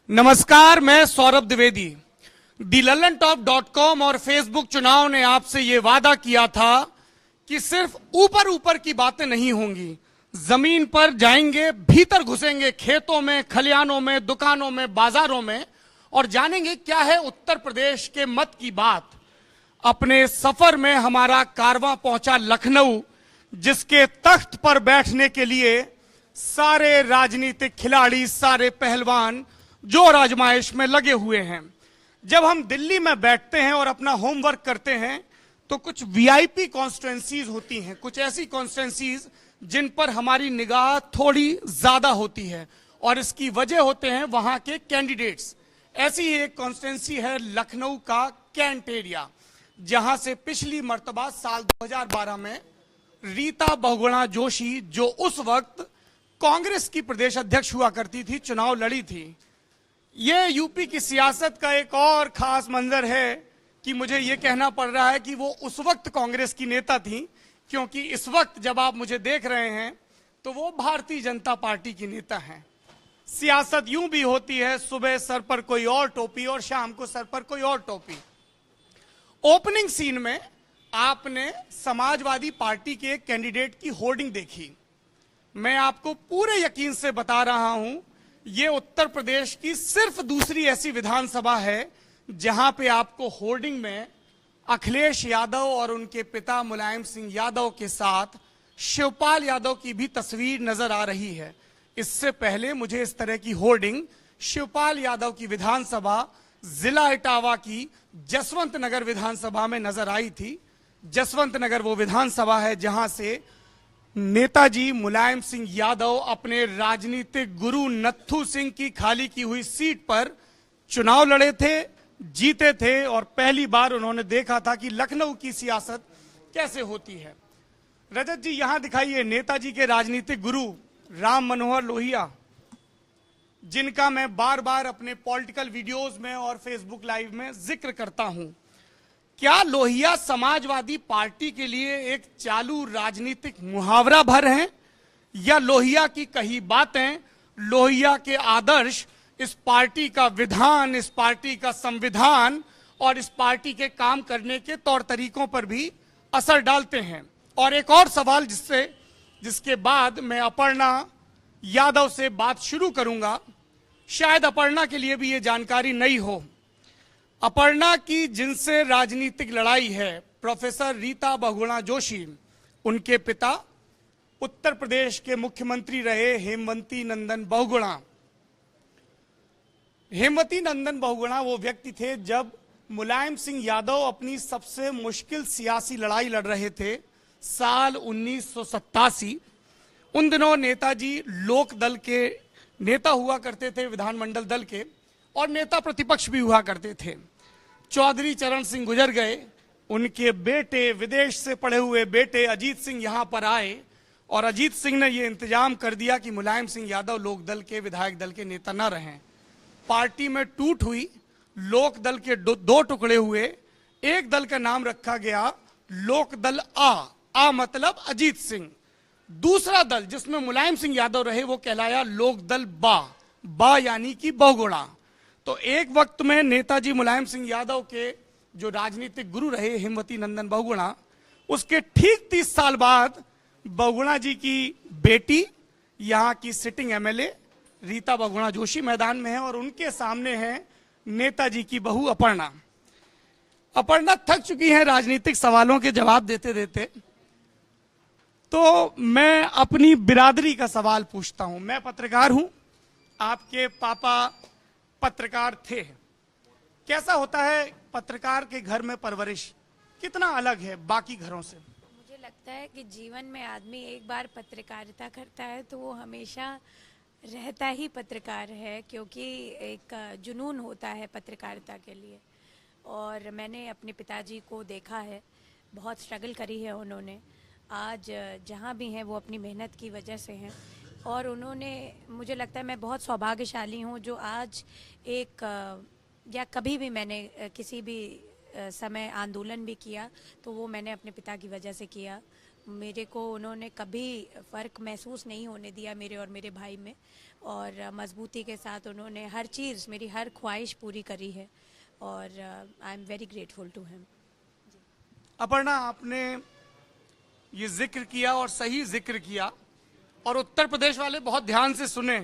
नमस्कार, मैं सौरभ द्विवेदी। DillallanTop.com और फेसबुक चुनाव ने आपसे ये वादा किया था कि सिर्फ ऊपर ऊपर की बातें नहीं होंगी, जमीन पर जाएंगे, भीतर घुसेंगे, खेतों में, खलिहानों में, दुकानों में, बाजारों में, और जानेंगे क्या है उत्तर प्रदेश के मत की बात। अपने सफर में हमारा कारवां पहुंचा लखनऊ, जिसके तख्त पर बैठने के लिए सारे राजनीतिक खिलाड़ी, सारे पहलवान जोर आजमाइश में लगे हुए हैं। जब हम दिल्ली में बैठते हैं और अपना होमवर्क करते हैं तो कुछ वीआईपी कॉन्स्टिट्यूएंसीज होती हैं, कुछ ऐसी कॉन्स्टिट्यूएंसीज जिन पर हमारी निगाह थोड़ी ज्यादा होती है, और इसकी वजह होते हैं वहां के कैंडिडेट्स। ऐसी ही एक कॉन्स्टिट्यूएंसी है लखनऊ का कैंट एरिया, जहां से पिछली मर्तबा साल 2012 में रीता बहुगुणा जोशी, जो उस वक्त कांग्रेस की प्रदेश अध्यक्ष हुआ करती थी, चुनाव लड़ी थी। ये यूपी की सियासत का एक और खास मंजर है कि मुझे ये कहना पड़ रहा है कि वो उस वक्त कांग्रेस की नेता थी, क्योंकि इस वक्त जब आप मुझे देख रहे हैं तो वो भारतीय जनता पार्टी की नेता हैं। सियासत यूं भी होती है, सुबह सर पर कोई और टोपी और शाम को सर पर कोई और टोपी। ओपनिंग सीन में आपने समाजवादी पार्टी के एक कैंडिडेट की होर्डिंग देखी। मैं आपको पूरे यकीन से बता रहा हूं, ये उत्तर प्रदेश की सिर्फ दूसरी ऐसी विधानसभा है जहां पे आपको होर्डिंग में अखिलेश यादव और उनके पिता मुलायम सिंह यादव के साथ शिवपाल यादव की भी तस्वीर नजर आ रही है। इससे पहले मुझे इस तरह की होर्डिंग शिवपाल यादव की विधानसभा जिला इटावा की जसवंत नगर विधानसभा में नजर आई थी। जसवंत नगर वो विधानसभा है जहां से नेताजी मुलायम सिंह यादव अपने राजनीतिक गुरु नत्थू सिंह की खाली की हुई सीट पर चुनाव लड़े थे, जीते थे, और पहली बार उन्होंने देखा था कि लखनऊ की सियासत कैसे होती है। रजत जी, यहां दिखाइए नेताजी के राजनीतिक गुरु राम मनोहर लोहिया, जिनका मैं बार बार अपने पॉलिटिकल वीडियोस में और फेसबुक लाइव में जिक्र करता हूं। क्या लोहिया समाजवादी पार्टी के लिए एक चालू राजनीतिक मुहावरा भर हैं, या लोहिया की कही बातें, लोहिया के आदर्श इस पार्टी का विधान, इस पार्टी का संविधान और इस पार्टी के काम करने के तौर तरीकों पर भी असर डालते हैं? और एक और सवाल जिसके बाद मैं अपर्णा यादव से बात शुरू करूंगा, शायद अपर्णा के लिए भी ये जानकारी नई हो। अपर्णा की जिनसे राजनीतिक लड़ाई है प्रोफेसर रीता बहुगुणा जोशी, उनके पिता उत्तर प्रदेश के मुख्यमंत्री रहे हेमवती नंदन बहुगुणा। हेमवती नंदन बहुगुणा वो व्यक्ति थे जब मुलायम सिंह यादव अपनी सबसे मुश्किल सियासी लड़ाई लड़ रहे थे साल 1987। उन दिनों नेताजी लोक दल के नेता हुआ करते थे, विधानमंडल दल के, और नेता प्रतिपक्ष भी हुआ करते थे। चौधरी चरण सिंह गुजर गए, उनके बेटे, विदेश से पढ़े हुए बेटे अजीत सिंह यहां पर आए, और अजीत सिंह ने यह इंतजाम कर दिया कि मुलायम सिंह यादव लोक दल के, विधायक दल के नेता न रहें। पार्टी में टूट हुई, लोक दल के दो टुकड़े हुए। एक दल का नाम रखा गया लोक दल आ मतलब अजीत सिंह। दूसरा दल जिसमें मुलायम सिंह यादव रहे वो कहलाया लोक दल बा यानी कि बहुगुणा। तो एक वक्त में नेताजी मुलायम सिंह यादव के जो राजनीतिक गुरु रहे हेमवती नंदन बहुगुणा, उसके ठीक 30 साल बाद बहुगुणा जी की बेटी, यहाँ की सिटिंग एमएलए रीता बहुगुणा जोशी मैदान में है, और उनके सामने है नेताजी की बहू अपर्णा। अपर्णा थक चुकी हैं राजनीतिक सवालों के जवाब देते देते, तो मैं अपनी बिरादरी का सवाल पूछता हूं। मैं पत्रकार हूं, आपके पापा पत्रकार थे। कैसा होता है पत्रकार के घर में परवरिश, कितना अलग है बाकी घरों से? मुझे लगता है कि जीवन में आदमी एक बार पत्रकारिता करता है तो वो हमेशा रहता ही पत्रकार है, क्योंकि एक जुनून होता है पत्रकारिता के लिए। और मैंने अपने पिताजी को देखा है, बहुत स्ट्रगल करी है उन्होंने। आज जहाँ भी हैं वो अपनी मेहनत की वजह से हैं, और उन्होंने, मुझे लगता है मैं बहुत सौभाग्यशाली हूँ जो आज एक, या कभी भी मैंने किसी भी समय आंदोलन भी किया तो वो मैंने अपने पिता की वजह से किया। मेरे को उन्होंने कभी फ़र्क महसूस नहीं होने दिया मेरे और मेरे भाई में, और मजबूती के साथ उन्होंने हर चीज़, मेरी हर ख्वाहिश पूरी करी है, और I am very grateful to him. Aparna, आपने ये जिक्र किया और सही जिक्र किया, और उत्तर प्रदेश वाले बहुत ध्यान से सुने।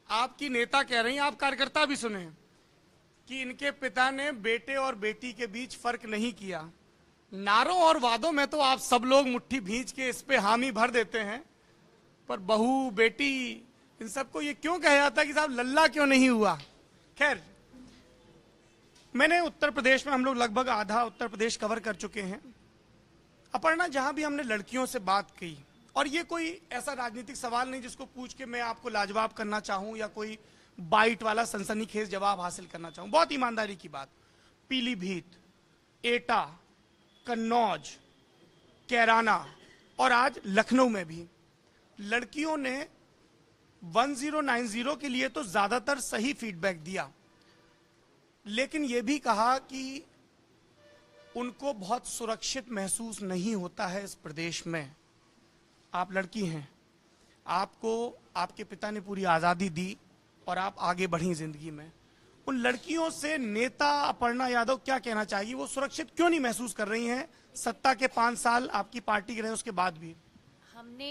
आपकी नेता कह रही हैं, आप कार्यकर्ता भी सुने, कि इनके पिता ने बेटे और बेटी के बीच फर्क नहीं किया। नारों और वादों में तो आप सब लोग मुट्ठी भींच के इस पे हामी भर देते हैं, पर बहू बेटी इन सबको ये क्यों कहा जाता है कि साहब लल्ला क्यों नहीं हुआ? खैर, मैंने उत्तर प्रदेश में, हम लोग लगभग आधा उत्तर प्रदेश कवर कर चुके हैं। अपर्णा, जहां भी हमने लड़कियों से बात की, और ये कोई ऐसा राजनीतिक सवाल नहीं जिसको पूछ के मैं आपको लाजवाब करना चाहूं या कोई बाइट वाला सनसनीखेज जवाब हासिल करना चाहूं, बहुत ईमानदारी की बात। पीलीभीत, एटा, कन्नौज, कैराना और आज लखनऊ में भी लड़कियों ने 1090 के लिए तो ज्यादातर सही फीडबैक दिया, लेकिन यह भी कहा कि उनको बहुत सुरक्षित महसूस नहीं होता है इस प्रदेश में। आप लड़की हैं, आपको आपके पिता ने पूरी आजादी दी और आप आगे बढ़ी जिंदगी में। उन लड़कियों से नेता अपर्णा यादव क्या कहना चाहिए? वो सुरक्षित क्यों नहीं महसूस कर रही हैं सत्ता के 5 साल आपकी पार्टी के रहे उसके बाद भी? हमने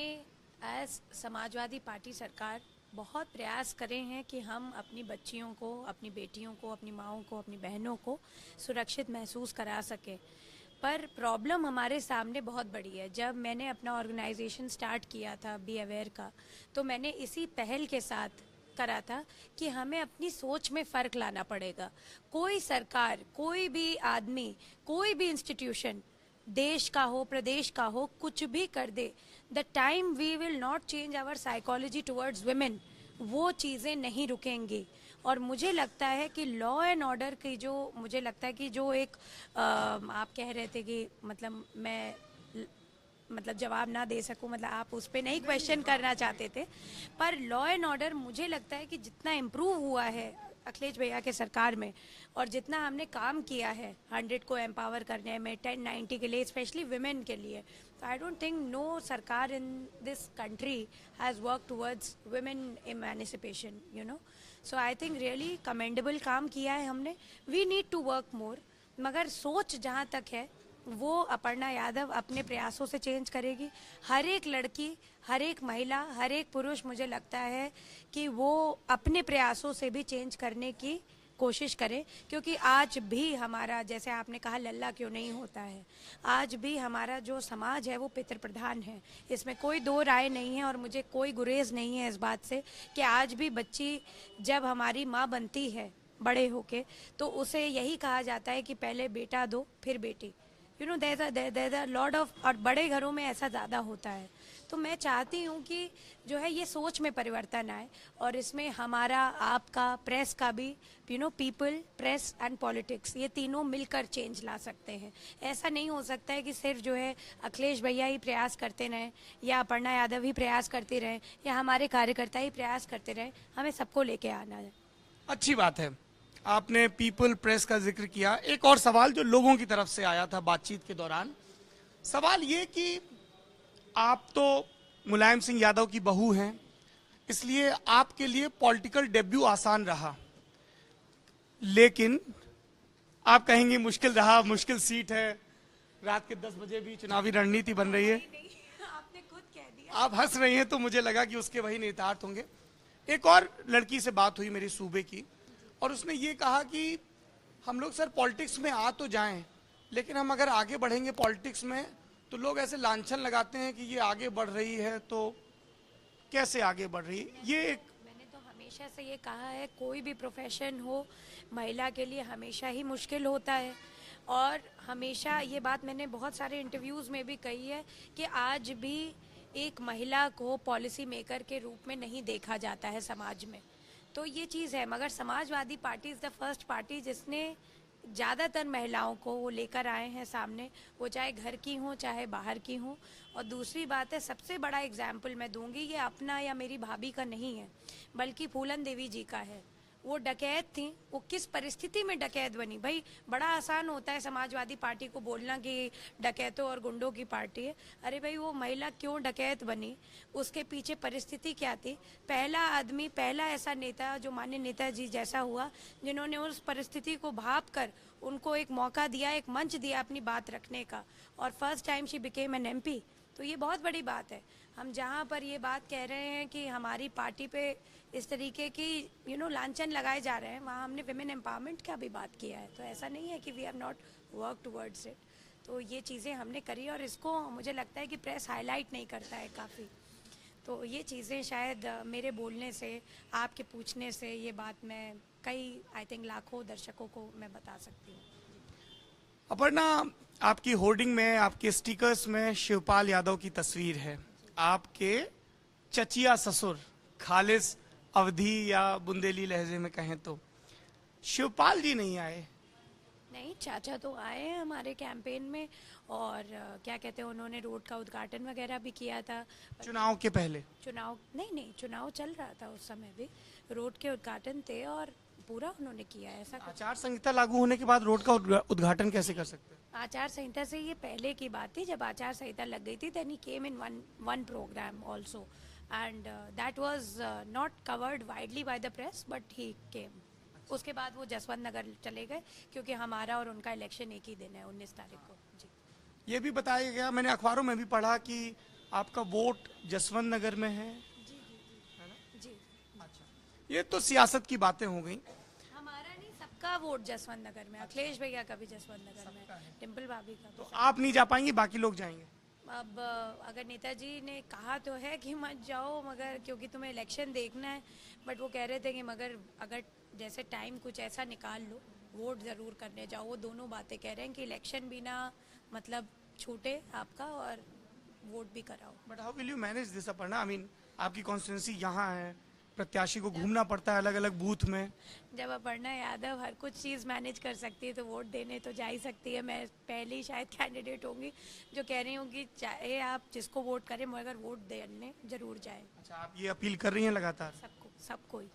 एज समाजवादी पार्टी सरकार बहुत प्रयास करे हैं कि हम अपनी बच्चियों को, अपनी बेटियों को, अपनी माँओं को, अपनी बहनों को सुरक्षित महसूस करा सकें। पर प्रॉब्लम हमारे सामने बहुत बड़ी है। जब मैंने अपना ऑर्गेनाइजेशन स्टार्ट किया था बी अवेयर का, तो मैंने इसी पहल के साथ करा था कि हमें अपनी सोच में फ़र्क लाना पड़ेगा। कोई सरकार, कोई भी आदमी, कोई भी इंस्टीट्यूशन, देश का हो, प्रदेश का हो, कुछ भी कर दे, the time we will not change our psychology towards women, वो चीज़ें नहीं रुकेंगी। और मुझे लगता है कि लॉ एंड ऑर्डर की जो, मुझे लगता है कि जो एक आप कह रहे थे कि मतलब मैं जवाब ना दे सकूं, मतलब आप उस पर नहीं क्वेश्चन करना चाहते थे, पर लॉ एंड ऑर्डर मुझे लगता है कि जितना इम्प्रूव हुआ है अखिलेश भैया के सरकार में, और जितना हमने काम किया है 100 को एम्पावर करने में, 1090 के लिए, स्पेशली वुमेन के लिए, तो आई डोंट थिंक नो सरकार in this country has work towards women emancipation, you know. So I think really commendable काम किया है हमने। We need to work more, मगर सोच जहाँ तक है वो अपर्णा यादव अपने प्रयासों से चेंज करेगी। हर एक लड़की, हर एक महिला, हर एक पुरुष, मुझे लगता है कि वो अपने प्रयासों से भी चेंज करने की कोशिश करे, क्योंकि आज भी हमारा, जैसे आपने कहा लल्ला क्यों नहीं होता है, आज भी हमारा जो समाज है वो पितृ प्रधान है, इसमें कोई दो राय नहीं है। और मुझे कोई गुरेज नहीं है इस बात से कि आज भी बच्ची जब हमारी माँ बनती है बड़े होके, तो उसे यही कहा जाता है कि पहले बेटा दो फिर बेटी, you know, there a lot of, और बड़े घरों में ऐसा ज़्यादा होता है। तो मैं चाहती हूँ कि जो है ये सोच में परिवर्तन आए, और इसमें हमारा, आपका, प्रेस का भी, you know, people, press and politics, ये तीनों मिलकर चेंज ला सकते हैं। ऐसा नहीं हो सकता है कि सिर्फ जो है अखिलेश भैया ही प्रयास करते रहें, या अपर्णा यादव ही प्रयास करती रहें, या हमारे कार्यकर्ता ही प्रयास करते रहें। हमें सबको लेके आना है। अच्छी बात है, आपने पीपल प्रेस का जिक्र किया। एक और सवाल जो लोगों की तरफ से आया था बातचीत के दौरान, सवाल ये कि आप तो मुलायम सिंह यादव की बहू हैं, इसलिए आपके लिए पॉलिटिकल डेब्यू आसान रहा, लेकिन आप कहेंगे मुश्किल रहा, मुश्किल सीट है, रात के 10 बजे भी चुनावी रणनीति बन रही है। आपने खुद कह दिया। आप हंस रही हैं तो मुझे लगा कि उसके वही निहितार्थ होंगे। एक और लड़की से बात हुई मेरी सूबे की, और उसने ये कहा कि हम लोग सर पॉलिटिक्स में आ तो जाएं, लेकिन हम अगर आगे बढ़ेंगे पॉलिटिक्स में तो लोग ऐसे लांछन लगाते हैं कि ये आगे बढ़ रही है, तो कैसे आगे बढ़ रही है? ये मैंने तो हमेशा से ये कहा है, कोई भी प्रोफेशन हो महिला के लिए हमेशा ही मुश्किल होता है। और हमेशा ये बात मैंने बहुत सारे इंटरव्यूज़ में भी कही है कि आज भी एक महिला को पॉलिसी मेकर के रूप में नहीं देखा जाता है समाज में। तो ये चीज़ है, मगर Samajwadi party is the first party जिसने ज़्यादातर महिलाओं को वो लेकर आए हैं सामने, वो चाहे घर की हों चाहे बाहर की हों। और दूसरी बात है, सबसे बड़ा एग्जाम्पल मैं दूंगी, ये अपना या मेरी भाभी का नहीं है, बल्कि फूलन देवी जी का है। वो डकैत थी, वो किस परिस्थिति में डकैत बनी। भाई बड़ा आसान होता है समाजवादी पार्टी को बोलना कि डकैतों और गुंडों की पार्टी है। अरे भाई वो महिला क्यों डकैत बनी, उसके पीछे परिस्थिति क्या थी। पहला आदमी, पहला ऐसा नेता जो माननीय नेताजी जैसा हुआ, जिन्होंने उस परिस्थिति को भाप कर उनको एक मौका दिया, एक मंच दिया अपनी बात रखने का, और first time she became an MP। तो ये बहुत बड़ी बात है। हम जहाँ पर ये बात कह रहे हैं कि हमारी पार्टी पे इस तरीके की लांछन लगाए जा रहे हैं, वहाँ हमने विमेन एम्पावरमेंट का भी बात किया है। तो ऐसा नहीं है कि we have not work towards it. तो ये चीज़ें हमने करी, और इसको मुझे लगता है कि प्रेस हाईलाइट नहीं करता है काफ़ी। तो ये चीज़ें शायद मेरे बोलने से, आपके पूछने से, ये बात मैं कई आई थिंक लाखों दर्शकों को मैं बता सकती हूँ। अपर्णा, आपकी होर्डिंग में, आपके स्टिकर्स में शिवपाल यादव की तस्वीर है। आपके चचिया ससुर, खालिस अवधी या बुंदेली लहजे में कहें तो, शिवपाल जी नहीं आए। नहीं, चाचा तो आए हैं हमारे कैंपेन में, और क्या कहते हैं, उन्होंने रोड का उद्घाटन वगैरह भी किया था चुनाव के पहले। चुनाव नहीं, चुनाव चल रहा था उस समय भी, रोड के उद्घाटन थे और पूरा उन्होंने किया है। ऐसा आचार संहिता लागू होने के बाद रोड का उद्घाटन कैसे कर सकते हैं? आचार संहिता से ये पहले की बात थी, जब आचार संहिता लग गई थी, then he came in one program also, and that was not covered widely by the press, but he came. उसके बाद वो जसवंत नगर चले गए, क्योंकि हमारा और उनका इलेक्शन एक ही दिन है, 19 तारीख को। जी, ये भी बताया गया, मैंने अखबारों में भी पढ़ा कि आपका वोट जसवंत नगर में है। जी। अच्छा, ये तो सियासत की बातें हो गई। हमारा नहीं, सबका वोट जसवंत नगर में। अखिलेश भैया का भी जसवंत नगर में, डिम्पल भाभी का भी। तो आप नहीं जा पाएंगे, बाकी लोग जाएंगे। अब अगर नेताजी ने कहा तो है कि मत जाओ, मगर क्योंकि तुम्हें इलेक्शन देखना है, बट वो कह रहे थे कि मगर अगर जैसे टाइम कुछ ऐसा निकाल लो, वोट ज़रूर करने जाओ। वो दोनों बातें कह रहे हैं कि इलेक्शन भी ना मतलब छूटे आपका, और वोट भी कराओ। But how will you manage this Aparna? I mean, आपकी कॉन्स्टिट्यूंसी यहाँ है, प्रत्याशी को घूमना पड़ता है अलग अलग बूथ में। जब अपर्णा यादव हर कुछ चीज़ मैनेज कर सकती है, तो वोट देने तो जा ही सकती है। मैं पहली शायद कैंडिडेट होंगी जो कह रही हूँ कि चाहे आप जिसको वोट करें, मगर वोट देने जरूर जाए। अच्छा, आप ये अपील कर रही हैं लगातार? सबको ही।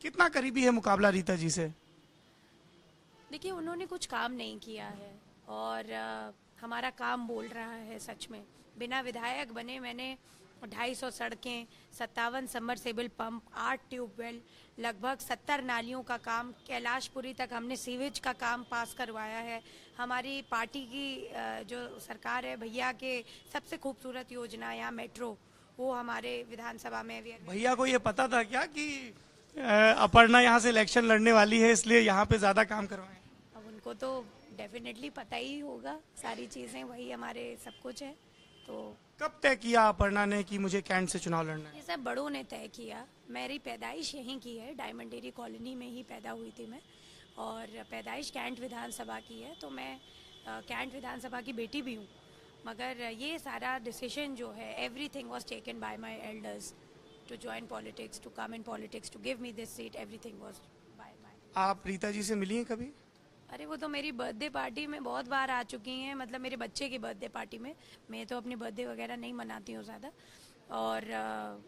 कितना करीबी है मुकाबला रीता जी से? देखिए, उन्होंने कुछ काम नहीं किया है, और हमारा काम बोल रहा है सच में। बिना विधायक बने मैंने 250 सड़कें, 57 सबमर्सिबल पंप, 8 ट्यूबवेल, लगभग 70 नालियों का काम, कैलाशपुरी तक हमने सीवेज का काम पास करवाया है। हमारी पार्टी की जो सरकार है, भैया के सबसे खूबसूरत योजना यहाँ मेट्रो, वो हमारे विधानसभा में भी। भैया को ये पता था क्या कि अपर्णा यहाँ से इलेक्शन लड़ने वाली है, इसलिए यहाँ पे ज्यादा काम करवाएं? अब उनको तो डेफिनेटली पता ही होगा सारी चीज़ें, वही हमारे सब कुछ है। तो कब तय किया अपर्णा ने कि मुझे कैंट से चुनाव लड़ना है? ये सब बड़ों ने तय किया। मेरी पैदाइश यहीं की है, डायमंड डेरी कॉलोनी में ही पैदा हुई थी मैं, और पैदाइश कैंट विधानसभा की है, तो मैं कैंट विधानसभा की बेटी भी हूँ। मगर ये सारा डिसीजन जो है, everything was taken by my elders to join politics, to come in politics, to give me this seat, everything was by my. आप रीता जी से मिली हैं कभी? अरे वो तो मेरी बर्थडे पार्टी में बहुत बार आ चुकी हैं, मतलब मेरे बच्चे की बर्थडे पार्टी में। मैं तो अपनी बर्थडे वगैरह नहीं मनाती हूँ ज़्यादा, और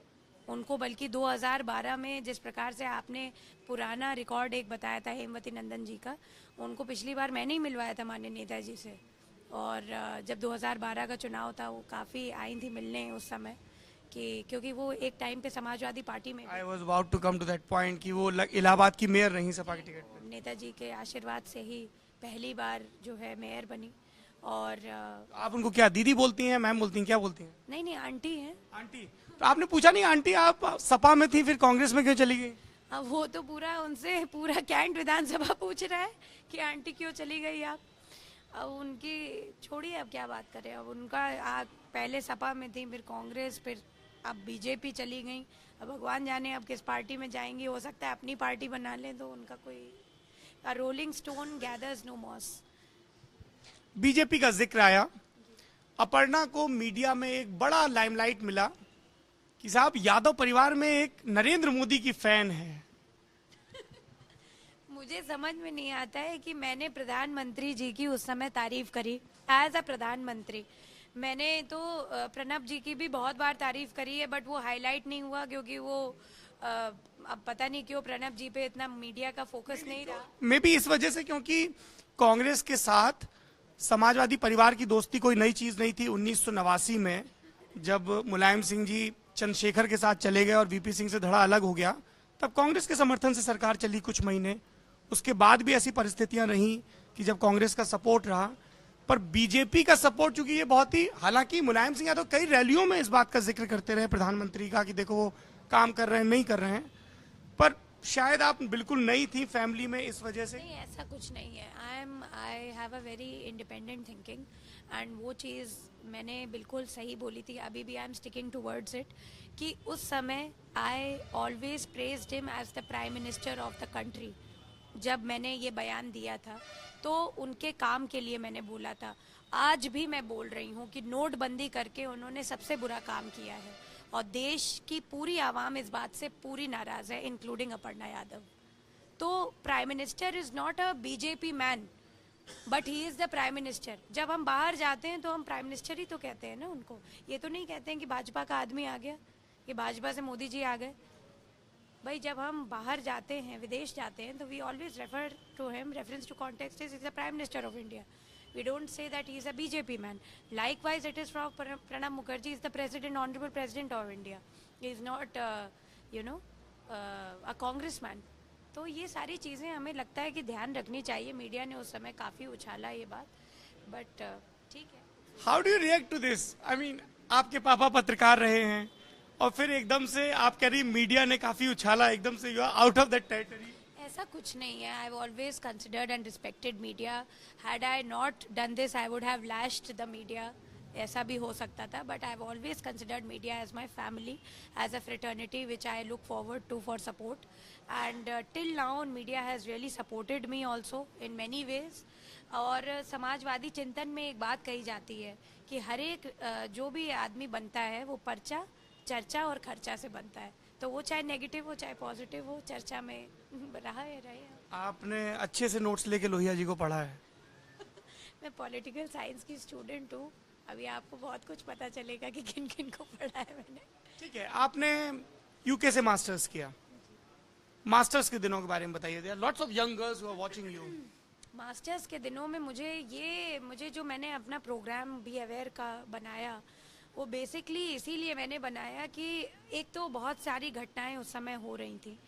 उनको बल्कि 2012 में जिस प्रकार से आपने पुराना रिकॉर्ड एक बताया था हेमवती नंदन जी का, उनको पिछली बार मैंने ही मिलवाया था माननीय नेताजी से। और जब 2012 का चुनाव था, वो काफ़ी आई थी मिलने उस समय, कि क्योंकि वो एक टाइम पे समाजवादी पार्टी में, I was about to come to that point कि वो इलाहाबाद की मेयर रही सपा के टिकट पे। नेताजी के आशीर्वाद से ही पहली बार जो है मेयर बनी। और आप उनको क्या दीदी बोलती हैं, मैम बोलती हैं, क्या बोलती हैं? नहीं, आंटी हैं। आंटी? तो आपने पूछा नहीं, आंटी आप सपा में थी, फिर कांग्रेस में क्यों चली गई? अब वो तो पूरा उनसे पूरा कैंट विधानसभा पूछ रहा है कि आंटी क्यों चली गई आप। अब उनकी छोड़िए, अब क्या बात करें। अब उनका पहले सपा में थी, फिर कांग्रेस, फिर अब बीजेपी चली गई। अब भगवान जाने अब किस पार्टी में जाएंगी। हो सकता है अपनी पार्टी बना लें, तो उनका कोई rolling stone gathers no moss. BJP का जिक्र आया, अपर्णा को मीडिया में एक बड़ा लाइमलाइट मिला कि साहब यादव परिवार में एक नरेंद्र मोदी की फैन है। मुझे समझ में नहीं आता है कि मैंने प्रधानमंत्री जी की उस समय तारीफ करी एज अ प्रधानमंत्री। मैंने तो प्रणब जी की भी बहुत बार तारीफ करी है, बट वो हाईलाइट नहीं हुआ, क्योंकि वो अब पता नहीं क्यों प्रणब जी पे इतना मीडिया का फोकस नहीं रहा। मे बी इस वजह से क्योंकि कांग्रेस के साथ समाजवादी परिवार की दोस्ती कोई नई चीज नहीं थी। 1989 में जब मुलायम सिंह जी चंद्रशेखर के साथ चले गए और वीपी सिंह से धड़ा अलग हो गया, तब कांग्रेस के समर्थन से सरकार चली कुछ महीने। उसके बाद भी ऐसी परिस्थितियां रही कि जब कांग्रेस का सपोर्ट रहा, पर बीजेपी का सपोर्ट, चूंकि ये बहुत ही, हालांकि मुलायम सिंह यादव कई रैलियों में इस बात का जिक्र करते रहे प्रधानमंत्री का कि देखो वो काम कर रहे हैं नहीं कर रहे हैं, पर शायद आप बिल्कुल नई थी फैमिली में इस वजह से। नहीं, ऐसा कुछ नहीं है। I have a very independent thinking and वो चीज़ मैंने बिल्कुल सही बोली थी, अभी भी I am sticking to words it, कि उस समय I always praised him as the prime minister of the country. जब मैंने ये बयान दिया था तो उनके काम के लिए मैंने बोला था। आज भी मैं बोल रही हूँ कि नोटबंदी करके उन्होंने सबसे बुरा काम किया है और देश की पूरी आवाम इस बात से पूरी नाराज है, इंक्लूडिंग अपर्णा यादव। तो prime minister is not a BJP man but he is the prime minister. जब हम बाहर जाते हैं तो हम प्राइम मिनिस्टर ही तो कहते हैं ना उनको, ये तो नहीं कहते हैं कि भाजपा का आदमी आ गया, कि भाजपा से मोदी जी आ गए। भाई जब हम बाहर जाते हैं, विदेश जाते हैं, तो we always refer to him, reference to context is the prime minister of India. We don't say that he is a BJP man. Likewise, it is from Pranab Mukherjee is the president, honorable president of India. He is not, a congressman. तो ये सारी चीज़ें हमें लगता है कि ध्यान रखनी चाहिए। मीडिया ने उस समय काफ़ी उछाला ये बात, बट ठीक है। How do you react to this? I mean, आपके पापा पत्रकार रहे हैं और फिर एकदम से आप कह रही मीडिया ने काफी उछाला, एकदम से you are out of that territory. ऐसा कुछ नहीं है। I have always considered and respected media. Had I not done this I would have lashed the media. ऐसा भी हो सकता था, but I have always considered media as my family, as a fraternity which I look forward to for support, and till now media has really supported me also in many ways. और समाजवादी चिंतन में एक बात कही जाती है कि हर एक जो भी आदमी बनता है वो पर्चा, चर्चा और खर्चा से बनता है। तो वो चाहे नेगेटिव हो चाहे पॉजिटिव हो, चर्चा में रहा है रहे। आपने अच्छे से नोट्स लेके लोहिया जी को पढ़ा है? मैं पॉलिटिकल साइंस की स्टूडेंट हूँ। अभी आपको बहुत कुछ पता चलेगा कि किन किन को पढ़ा है मैंने। ठीक है, आपने यूके से मास्टर्स किया। मास्टर्स के दिनों के बारे में बताइए। There are lots of young girls who are watching you. Masters के दिनों में मुझे जो मैंने अपना प्रोग्राम बी अवेयर का बनाया, वो बेसिकली इसीलिए मैंने बनाया कि एक तो बहुत सारी घटनाएं उस समय हो रही थी।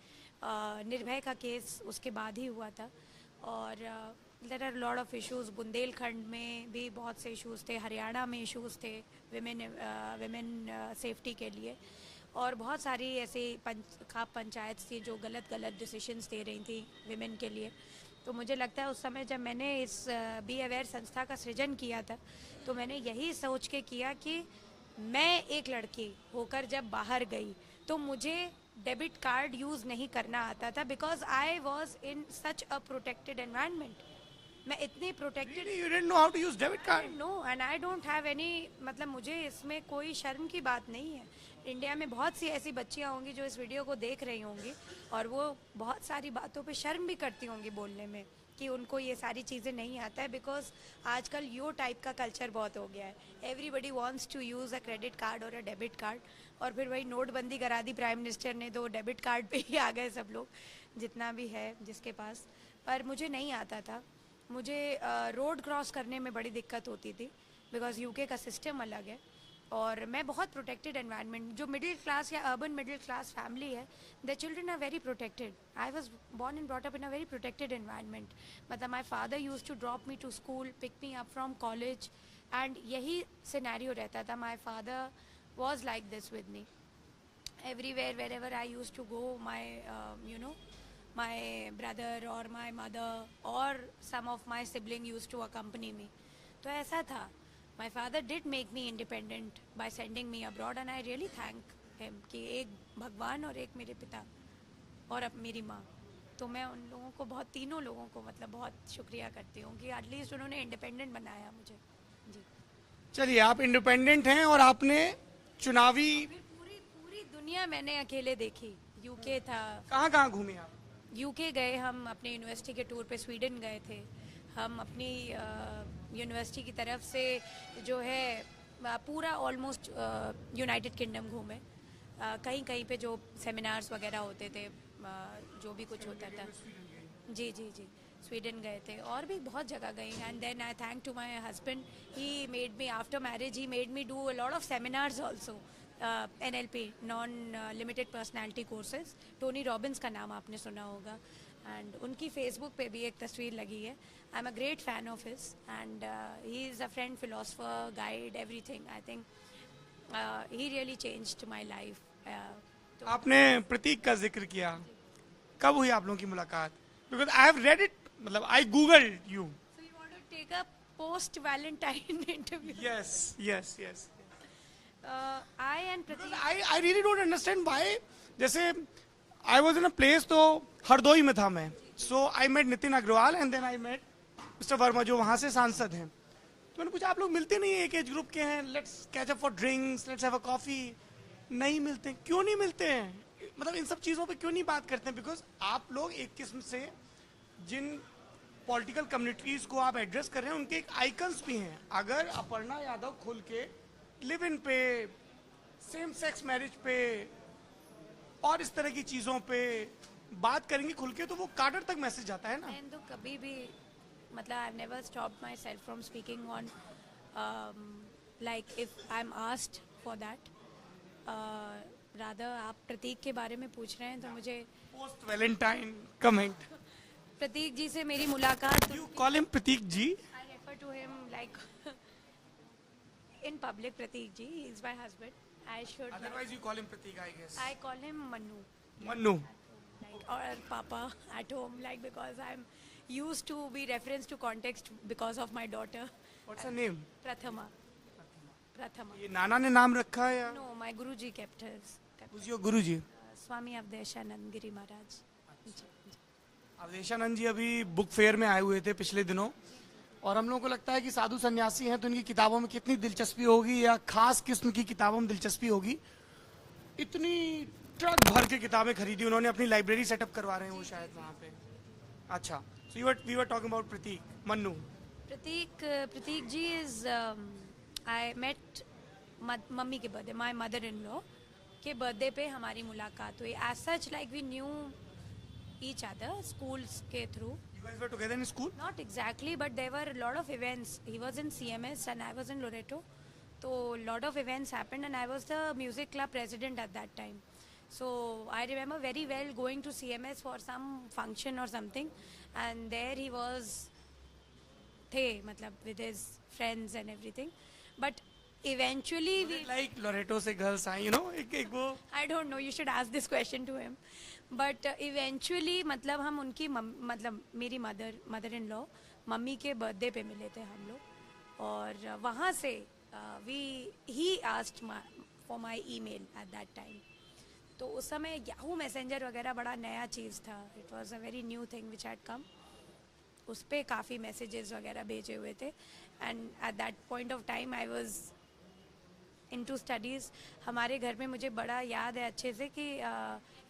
निर्भय का केस उसके बाद ही हुआ था, और there are lot of issues. Bundelkhand में भी बहुत से इश्यूज थे, हरियाणा में इश्यूज थे विमेन सेफ्टी के लिए, और बहुत सारी ऐसी खाप पंचायत थी जो गलत डिसीजंस दे रही थी विमेन के लिए। तो मुझे लगता है उस समय जब मैंने इस बी अवेयर संस्था का सृजन किया था, तो मैंने यही सोच के किया कि मैं एक लड़की होकर जब बाहर गई तो मुझे डेबिट कार्ड यूज़ नहीं करना आता था, because I was in such a protected environment. मैं इतनी protected, You didn't know how to use debit card? No, and I don't have any, मतलब मुझे इसमें कोई शर्म की बात नहीं है। इंडिया में बहुत सी ऐसी बच्चियां होंगी जो इस वीडियो को देख रही होंगी और वो बहुत सारी बातों पे शर्म भी करती होंगी बोलने में कि उनको ये सारी चीज़ें नहीं आता है, बिकॉज आजकल यो टाइप का कल्चर बहुत हो गया है। Everybody wants to use a credit card और अ डेबिट कार्ड, और फिर वही नोटबंदी करा दी प्राइम मिनिस्टर ने, तो डेबिट कार्ड पे ही आ गए सब लोग, जितना भी है जिसके पास। पर मुझे नहीं आता था। मुझे रोड क्रॉस करने में बड़ी दिक्कत होती थी, बिकॉज यूके का सिस्टम अलग है, और मैं बहुत प्रोटेक्टेड एनवायरनमेंट, जो मिडिल क्लास या अर्बन मिडिल क्लास फैमिली है, the children are very protected. I was born and brought up in a very protected environment. मतलब my father use to drop me to school, pick me up from college, and यही scenario रहता था। My father was like this with me everywhere, wherever I used to go, my brother or my mother or some of my sibling used to accompany me. तो ऐसा था। My father did make me independent by sending me abroad, and I really thank him कि एक भगवान और एक मेरे पिता और अब मेरी माँ, तो मैं उन लोगों को बहुत, तीनों लोगों को मतलब बहुत शुक्रिया करती हूँ कि एटलीस्ट उन्होंने इंडिपेंडेंट बनाया मुझे। जी चलिए, आप इंडिपेंडेंट हैं और आपने चुनावी पूरी दुनिया मैंने अकेले देखी। यूके था, कहाँ घूमे आप? यूके गए हम अपने यूनिवर्सिटी के टूर पे, स्वीडन गए थे हम अपनी यूनिवर्सिटी की तरफ से, जो है पूरा ऑलमोस्ट यूनाइटेड किंगडम घूमे। कहीं कहीं पे जो सेमिनार्स वगैरह होते थे, जो भी कुछ होता था। जी जी जी, स्वीडन गए थे और भी बहुत जगह गए। And then I thank to my husband, he made me after marriage, he made me do a lot of seminars also, NLP, non limited personality courses. Tony Robbins का नाम आपने सुना होगा, एंड उनकी फेसबुक पे भी एक तस्वीर लगी है। I am a great fan of his, and he is a friend, philosopher, guide, everything. I think he really changed my life. आपने प्रतीक का जिक्र किया, कब हुई आप लोगों की मुलाकात? Because I have read it, मतलब I google you. So you want to take a post-Valentine interview? Yes yes yes. I and Pratik. I really don't understand why. जैसे I was in a place, तो हरदोई में था मैं, so I met Nitin Agrawal and then I met mister Verma जो वहाँ से सांसद हैं। तो मैंने पूछा आप लोग मिलते नहीं, एक एज ग्रुप के हैं, let's catch up for drinks, let's have a coffee. नहीं मिलते, क्यों नहीं मिलते हैं? मतलब इन सब चीज़ों पे क्यों नहीं बात करते हैं? बिकॉज आप लोग एक किस्म से जिन पॉलिटिकल कम्युनिटीज को आप एड्रेस कर रहे हैं उनके एक आइकन्स भी हैं। अगर अपर्णा यादव खुल के लिव इन पे, सेम सेक्स मैरिज पे और इस तरह की चीजों पे बात करेंगे खुल के, तो वो कार्टर तक मैसेज जाता है ना। मैं तो कभी भी, मतलब I never stop my self from speaking on, like if I am asked for that. Rather आप प्रतीक के बारे में पूछ रहे हैं तो मुझे post Valentine comment, Prateek ji से मेरी मुलाकात, you call him Prateek ji? I refer to him like in public Pratik ji. He is my husband. I should. Otherwise you call him Pratik, I guess. I call him Manu. Manu. Like, or Papa at home, like, because I'm used to be referenced to context because of my daughter. What's her name? Prathama. Prathama. ये नाना ने नाम रखा है या No, my Guruji kept his. Who's your Guruji? Swami Avdeshanand Giri Maharaj. Avdheshanand जी अभी book fair में आए हुए थे पिछले दिनों, और हम लोगों को लगता है कि साधु सन्यासी हैं तो इनकी किताबों में कितनी दिलचस्पी होगी या खास किस्म की किताबों में दिलचस्पी होगी। इतनी ट्रक भर के किताबें खरीदी उन्होंने, अपनी लाइब्रेरी सेटअप करवा रहे हैं वो शायद वहाँ पे। अच्छा, so we were talking about Pratik, Mannu. Pratik ji is, I met मम्मी के birthday, my mother in law के बर्थडे पे हमारी मुलाकात हुई। As such like we knew each other schools ke through. You guys were together in school? Not exactly, but there were a lot of events. He was in CMS and I was in Loreto, so a lot of events happened and I was the music club president at that time. So I remember very well going to CMS for some function or something, and there he was matlab with his friends and everything, but eventually we, like Loreto से girls आए, you know, एक वो, I don't know, you should ask this question to him. But eventually मतलब हम उनकी मतलब मेरी mother in law mummy के बर्थडे पे मिले थे हम लोग, और वहाँ से he asked for my email at that time. तो उस समय याहू मैसेंजर वगैरह बड़ा नया चीज़ था, it was a very new thing which had come. उस पर काफ़ी मैसेजेस वगैरह भेजे हुए थे, and at that point of time I was into studies. हमारे घर में मुझे बड़ा याद है अच्छे से कि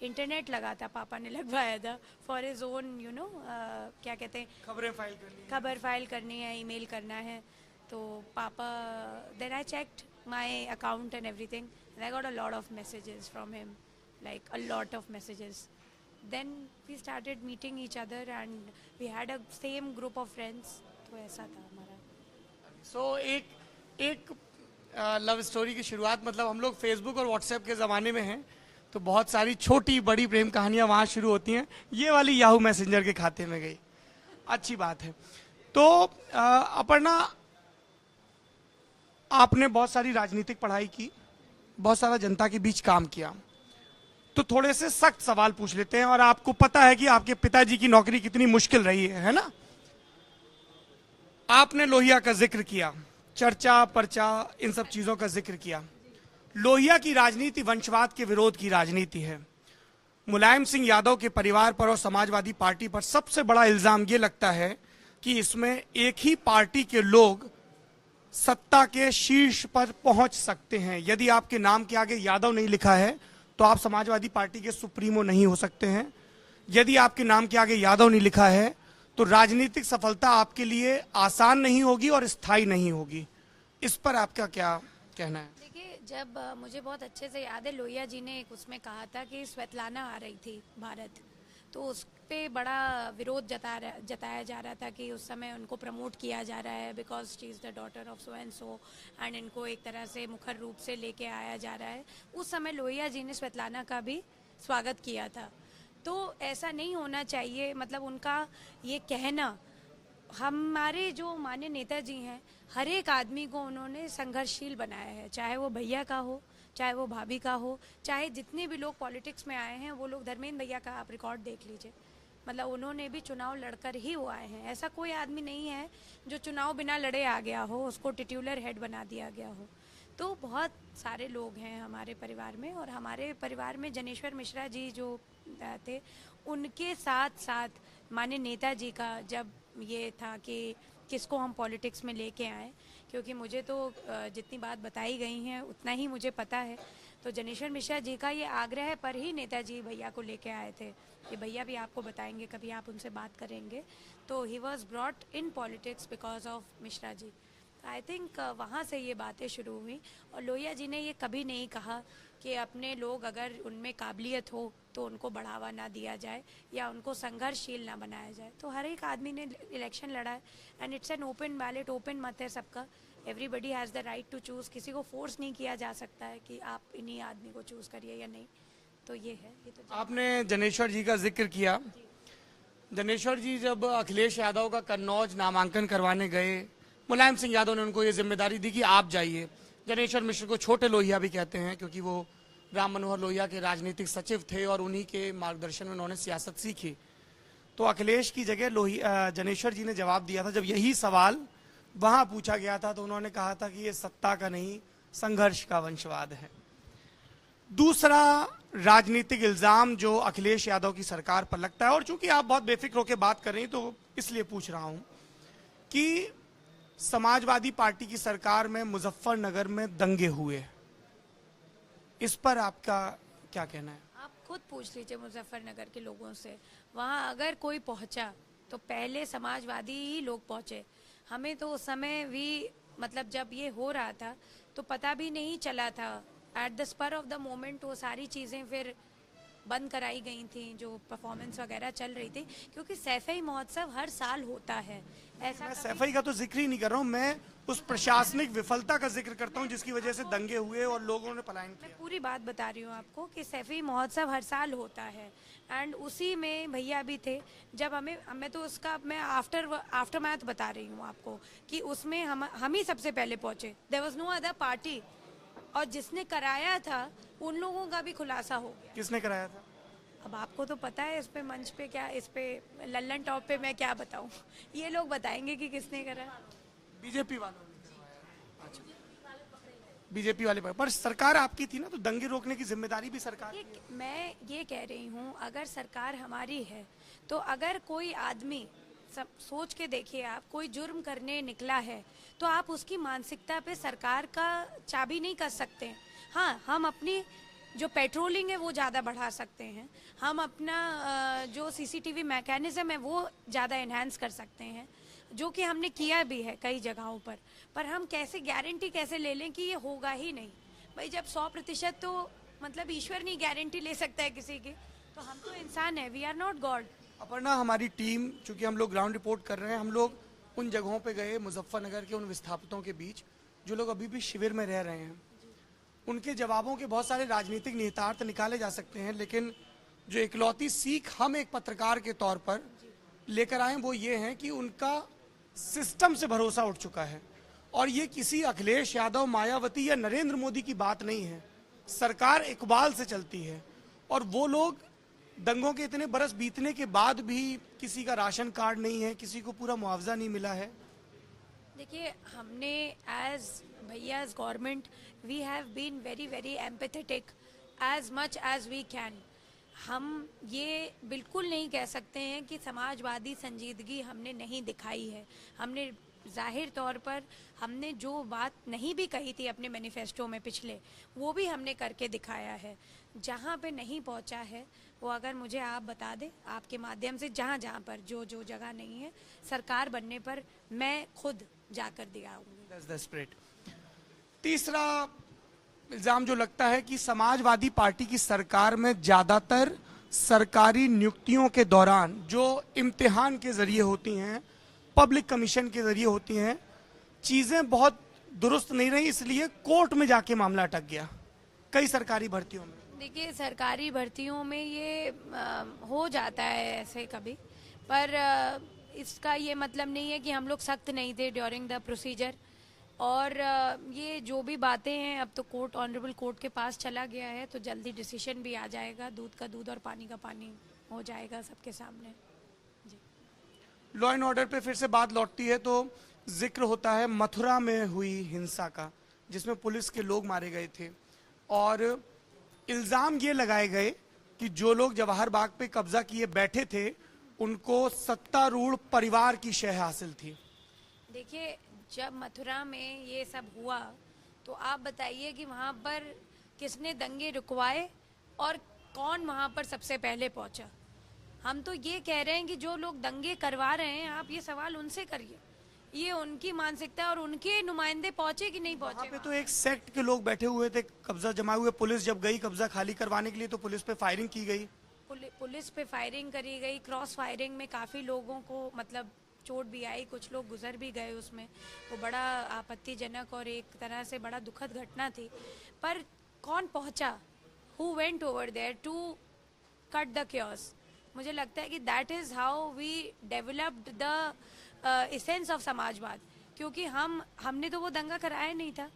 इंटरनेट लगा था, पापा ने लगवाया था for his own, you know, क्या कहते हैं, खबर फाइल करनी है, ईमेल करना है। तो पापा, then I checked my account and everything and I got a lot of messages from him, like a lot of messages. Then we started meeting each other and we had a same group of friends. तो ऐसा था हमारा। सो एक love story की शुरुआत, मतलब हम लोग फेसबुक और व्हाट्सएप के ज़माने में हैं, तो बहुत सारी छोटी बड़ी प्रेम कहानियां वहाँ शुरू होती हैं। ये वाली याहू मैसेंजर के खाते में गई, अच्छी बात है। तो अपर्णा, आपने बहुत सारी राजनीतिक पढ़ाई की, बहुत सारा जनता के बीच काम किया, तो थोड़े से सख्त सवाल पूछ लेते हैं। और आपको पता है कि आपके पिताजी की नौकरी कितनी मुश्किल रही है ना? आपने लोहिया का जिक्र किया, चर्चा पर्चा इन सब चीजों का जिक्र किया। लोहिया की राजनीति वंशवाद के विरोध की राजनीति है। मुलायम सिंह यादव के परिवार पर और समाजवादी पार्टी पर सबसे बड़ा इल्जाम ये लगता है कि इसमें एक ही पार्टी के लोग सत्ता के शीर्ष पर पहुंच सकते हैं। यदि आपके नाम के आगे यादव नहीं लिखा है तो आप समाजवादी पार्टी के सुप्रीमो नहीं हो सकते हैं। यदि आपके नाम के आगे यादव नहीं लिखा है तो राजनीतिक सफलता आपके लिए आसान नहीं होगी और स्थायी नहीं होगी। इस पर आपका क्या कहना है? देखिए, जब मुझे बहुत अच्छे से याद है, लोहिया जी ने एक उसमें कहा था कि स्वेतलाना आ रही थी भारत, तो उस पे बड़ा विरोध जताया जा रहा था कि उस समय उनको प्रमोट किया जा रहा है because she is the daughter of so and so, and इनको एक तरह से मुखर रूप से लेके आया जा रहा है। उस समय लोहिया जी ने स्वेतलाना का भी स्वागत किया था। तो ऐसा नहीं होना चाहिए, मतलब उनका ये कहना, हमारे जो माननीय नेताजी हैं, हर एक आदमी को उन्होंने संघर्षशील बनाया है, चाहे वो भैया का हो, चाहे वो भाभी का हो, चाहे जितने भी लोग पॉलिटिक्स में आए हैं वो लोग, धर्मेंद्र भैया का आप रिकॉर्ड देख लीजिए, मतलब उन्होंने भी चुनाव लड़कर ही वो आए हैं। ऐसा कोई आदमी नहीं है जो चुनाव बिना लड़े आ गया हो, उसको टिट्यूलर हेड बना दिया गया हो। तो बहुत सारे लोग हैं हमारे परिवार में, और हमारे परिवार में जनेश्वर मिश्रा जी जो थे, उनके साथ साथ माननीय नेताजी का जब ये था कि किसको हम पॉलिटिक्स में लेके आए, क्योंकि मुझे तो जितनी बात बताई गई हैं उतना ही मुझे पता है, तो जनेश्वर मिश्रा जी का ये आग्रह पर ही नेताजी भैया को लेके आए थे। ये भैया भी आपको बताएंगे, कभी आप उनसे बात करेंगे, तो he was brought in politics because of Mishra ji. I think वहाँ से ये बातें शुरू हुई, और लोहिया जी ने ये कभी नहीं कहा कि अपने लोग अगर उनमें काबिलियत हो तो उनको बढ़ावा ना दिया जाए या उनको संघर्षशील ना बनाया जाए। तो हर एक आदमी ने इलेक्शन लड़ा है, and it's an open ballot, open मत है सबका, everybody has the right to choose, किसी को फोर्स नहीं किया जा सकता है कि आप इन्हीं आदमी को चूज़ करिए या नहीं। तो ये है, ये तो आपने जनेश्वर जी का जिक्र किया। जनेश्वर जी जब अखिलेश यादव का कन्नौज नामांकन करवाने गए, मुलायम सिंह यादव ने उनको ये जिम्मेदारी दी कि आप जाइए। जनेश्वर मिश्र को छोटे लोहिया भी कहते हैं क्योंकि वो राम मनोहर लोहिया के राजनीतिक सचिव थे और उन्हीं के मार्गदर्शन में उन्होंने सियासत सीखी। तो अखिलेश की जगह जनेश्वर जी ने जवाब दिया था, जब यही सवाल वहां पूछा गया था तो उन्होंने कहा था कि ये सत्ता का नहीं, संघर्ष का वंशवाद है। दूसरा राजनीतिक इल्जाम जो अखिलेश यादव की सरकार पर लगता है, और चूंकि आप बहुत बेफिक्र होकर बात कर रही हैं तो इसलिए पूछ रहा हूं कि समाजवादी पार्टी की सरकार में मुजफ्फरनगर में दंगे हुए, इस पर आपका क्या कहना है? आप खुद पूछ लीजिए मुजफ्फरनगर के लोगों से, वहाँ अगर कोई पहुंचा तो पहले समाजवादी ही लोग पहुंचे। हमें तो उस समय भी, मतलब जब ये हो रहा था तो पता भी नहीं चला था, at the spur of the moment वो सारी चीज़ें फिर बंद कराई गई थी, जो परफॉर्मेंस वगैरह चल रही थी, क्योंकि सैफई महोत्सव हर साल होता है। ऐसा मैं सैफई का तो जिक्र ही नहीं कर रहा हूँ, मैं उस प्रशासनिक विफलता का जिक्र करता हूँ जिसकी वजह से दंगे हुए और लोगों ने पलायन किया। मैं पूरी बात बता रही हूँ आपको कि सैफई महोत्सव हर साल होता है, एंड उसी में भैया भी थे। जब मैं तो उसका मैं आफ्टर मैथ बता रही हूँ आपको कि उसमें हम ही सबसे पहले पहुंचे, there was no other party, और जिसने कराया था उन लोगों का भी खुलासा हो गया। किसने कराया था? अब आपको तो पता है, इस पे मंच पे क्या, इस पे लल्लन टॉप पे मैं क्या बताऊं, ये लोग बताएंगे कि किसने करा। बीजेपी वालों ने करवाया। अच्छा, बीजेपी वाले पर सरकार आपकी थी ना, तो दंगे रोकने की जिम्मेदारी भी सरकार की है। मैं ये कह रही हूँ, अगर सरकार हमारी है तो अगर कोई आदमी, सोच के देखिए आप, कोई जुर्म करने निकला है तो आप उसकी मानसिकता पे सरकार का चाबी नहीं कर सकते। हाँ, हम अपनी जो पेट्रोलिंग है वो ज़्यादा बढ़ा सकते हैं, हम अपना जो सीसीटीवी मैकेनिज्म है वो ज़्यादा इन्हांस कर सकते हैं, जो कि हमने किया भी है कई जगहों पर हम कैसे गारंटी कैसे ले लें कि ये होगा ही नहीं? भाई जब 100%, तो मतलब ईश्वर नहीं गारंटी ले सकता है किसी की, तो हम तो इंसान है, we are not god. Aparna, हमारी टीम, चूंकि हम लोग ग्राउंड रिपोर्ट कर रहे हैं, हम लोग उन जगहों पे गए मुजफ्फरनगर के उन विस्थापितों के बीच जो लोग अभी भी शिविर में रह रहे हैं। उनके जवाबों के बहुत सारे राजनीतिक निहितार्थ निकाले जा सकते हैं, लेकिन जो इकलौती सीख हम एक पत्रकार के तौर पर लेकर आए वो ये है कि उनका सिस्टम से भरोसा उठ चुका है, और ये किसी अखिलेश यादव, मायावती या नरेंद्र मोदी की बात नहीं है। सरकार इकबाल से चलती है, और वो लोग दंगों के इतने बरस बीतने के बाद भी किसी का राशन कार्ड नहीं है, किसी को पूरा मुआवजा नहीं मिला है। देखिए, हमने एज भैया's government we have been very very empathetic as much as we can. हम ये बिल्कुल नहीं कह सकते हैं कि समाजवादी संजीदगी हमने नहीं दिखाई है। हमने जाहिर तौर पर हमने जो बात नहीं भी कही थी अपने मैनिफेस्टो में पिछले, वो भी हमने करके दिखाया है। जहाँ पे नहीं पहुँचा है वो अगर मुझे आप बता दें आपके माध्यम से, जहाँ जहाँ पर जो जो जगह नहीं है, सरकार बनने पर मैं खुद जाकर दिखाऊंगी। That's the spirit. तीसरा इल्जाम जो लगता है कि समाजवादी पार्टी की सरकार में ज्यादातर सरकारी नियुक्तियों के दौरान जो इम्तिहान के जरिए होती हैं, पब्लिक कमीशन के जरिए होती हैं, चीजें बहुत दुरुस्त नहीं रही, इसलिए कोर्ट में जाके मामला अटक गया कई सरकारी भर्तियों में। देखिए, सरकारी भर्तियों में ये हो जाता है ऐसे कभी, पर इसका ये मतलब नहीं है कि हम लोग सख्त नहीं थे ड्यूरिंग द प्रोसीजर। और ये जो भी बातें हैं, अब तो कोर्ट, ऑनरेबल कोर्ट के पास चला गया है, तो जल्दी डिसीजन भी आ जाएगा, दूध का दूध और पानी का पानी हो जाएगा सबके सामने। जी। लॉ एंड ऑर्डर पे फिर से बात लौटती है तो जिक्र होता है मथुरा में हुई हिंसा का, जिसमें पुलिस के लोग मारे गए थे और इल्जाम ये लगाए गए कि जो लोग जवाहर बाग पे कब्जा किए बैठे थे उनको सत्तारूढ़ परिवार की शह हासिल थी। देखिए, जब मथुरा में ये सब हुआ तो आप बताइए कि वहाँ पर किसने दंगे रुकवाए और कौन वहाँ पर सबसे पहले पहुँचा। हम तो ये कह रहे हैं कि जो लोग दंगे करवा रहे हैं, आप ये सवाल उनसे करिए, ये उनकी मानसिकता और उनके नुमाइंदे पहुंचे कि नहीं पहुंचे। वहाँ पे तो एक सेक्ट के लोग बैठे हुए थे, कब्जा जमाए हुए। पुलिस जब गई कब्जा खाली करवाने के लिए तो पुलिस पे फायरिंग की गई, पुलिस पे फायरिंग करी गई। क्रॉस फायरिंग में काफी लोगों को मतलब चोट भी आई, कुछ लोग गुजर भी गए उसमें। वो बड़ा आपत्तिजनक और एक तरह से बड़ा दुखद घटना थी। पर कौन पहुंचा, who went over there to cut the chaos. मुझे लगता है कि that is how we developed the essence of समाजवाद। क्योंकि हमने तो वो दंगा कराया नहीं था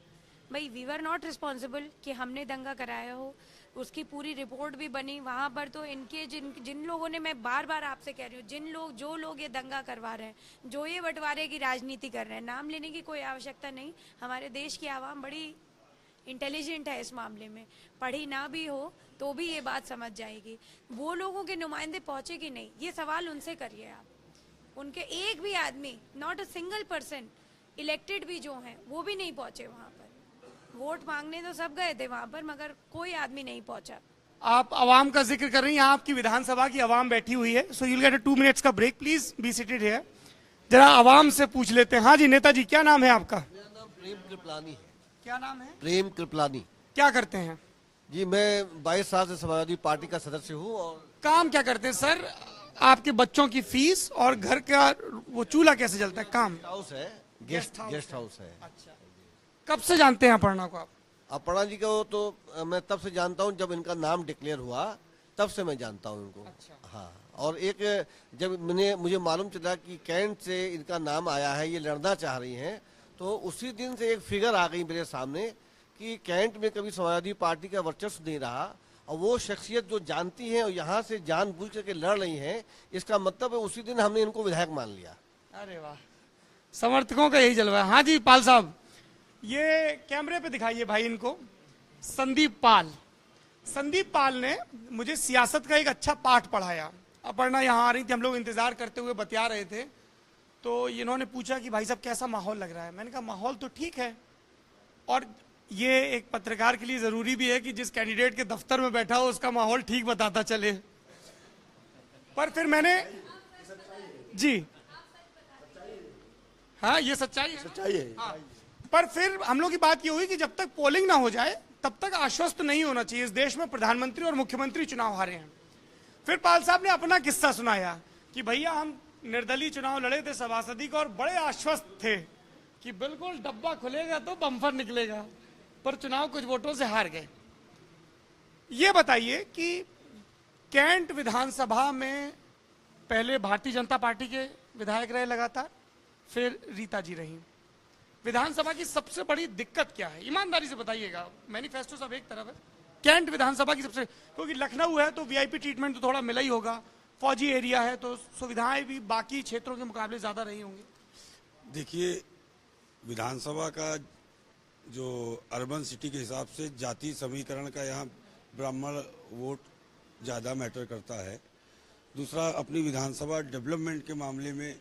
भाई, वी वर नॉट रिस्पॉन्सिबल कि हमने दंगा कराया हो। उसकी पूरी रिपोर्ट भी बनी वहाँ पर। तो इनके जिन लोगों ने, मैं बार बार आपसे कह रही हूँ, जो लोग ये दंगा करवा रहे हैं, जो ये बंटवारे की राजनीति कर रहे हैं, नाम लेने की कोई आवश्यकता नहीं। हमारे देश की आवाम बड़ी इंटेलिजेंट है इस मामले में, पढ़ी ना भी हो तो भी ये बात समझ जाएगी। वो लोगों के नुमाइंदे पहुंचे कि नहीं, ये सवाल उनसे करिए आप। उनके एक भी आदमी, not a single person, elected भी जो हैं वो भी नहीं पहुंचे वहां पर। वोट मांगने तो सब गए थे वहां पर, मगर कोई आदमी नहीं पहुंचा। आप आवाम का जिक्र कर रही हैं, आपकी विधानसभा की आवाम बैठी हुई है। So you get a 2 minutes का break, please be seated here. जरा आवाम से पूछ लेते हैं। हाँ जी, नेताजी क्या नाम है आपका? मेरा नाम प्रेम कृपलानी है। क्या नाम है? प्रेम कृपलानी। क्या करते हैं जी, मैं 22 साल से समाजवादी पार्टी का सदस्य हूँ। और काम क्या करते हैं सर? आपके बच्चों की फीस और घर का वो चूल्हा कैसे जलता है? काम हाउस है, गेस्ट हाउस गेस्ट हाउस है। अच्छा, कब से जानते हैं अपर्णा को आप? अपर्णा जी को तो मैं तब से जानता हूँ जब इनका नाम डिक्लेयर हुआ, तब से मैं जानता हूँ इनको। अच्छा। हाँ, और एक जब मुझे मालूम चला कि कैंट से इनका नाम आया है, ये लड़ना चाह रही हैं, तो उसी दिन से एक फिगर आ गई मेरे सामने कि कैंट में कभी समाजवादी पार्टी का वर्चस्व नहीं रहा, और वो शख्सियत जो जानती हैं और यहाँ से जानबूझ करके लड़ रही हैं, इसका मतलब है उसी दिन हमने इनको विधायक मान लिया। अरे वाह, समर्थकों का यही जलवा है। हाँ जी पाल साहब, ये कैमरे पे दिखाइए भाई इनको। संदीप पाल। संदीप पाल ने मुझे सियासत का एक अच्छा पाठ पढ़ाया। अपर्णा यहाँ आ रही थी, हम लोग इंतजार करते हुए बतिया रहे थे, तो इन्होंने पूछा कि भाई साहब कैसा माहौल लग रहा है। मैंने कहा माहौल तो ठीक है, और ये एक पत्रकार के लिए जरूरी भी है कि जिस कैंडिडेट के दफ्तर में बैठा हो उसका माहौल ठीक बताता चले। पर फिर मैंने जी, हाँ ये सच्चाई है। हाँ। पर फिर हम लोग की बात ये हुई कि जब तक पोलिंग ना हो जाए तब तक आश्वस्त नहीं होना चाहिए। इस देश में प्रधानमंत्री और मुख्यमंत्री चुनाव हारे हैं। फिर पाल साहब ने अपना किस्सा सुनाया कि भैया हम निर्दलीय चुनाव लड़े थे सभासदी का और बड़े आश्वस्त थे कि बिल्कुल डब्बा खुलेगा तो बम्फर निकलेगा, पर चुनाव कुछ वोटों से हार गए। ये बताइए कि कैंट विधानसभा में पहले भारतीय जनता पार्टी के विधायक रहे लगातार, फिर रीता जी रही। विधानसभा की सबसे बड़ी दिक्कत क्या है, ईमानदारी से बताइएगा। मैनिफेस्टो सब एक तरफ है, कैंट विधानसभा की सबसे, क्योंकि लखनऊ है तो वीआईपी ट्रीटमेंट तो थोड़ा मिला ही होगा, फौजी एरिया है तो सुविधाएं भी बाकी क्षेत्रों के मुकाबले ज्यादा रही होंगी। देखिए, विधानसभा का जो अर्बन सिटी के हिसाब से जाति समीकरण का यहाँ ब्राह्मण वोट ज़्यादा मैटर करता है। दूसरा, अपनी विधानसभा डेवलपमेंट के मामले में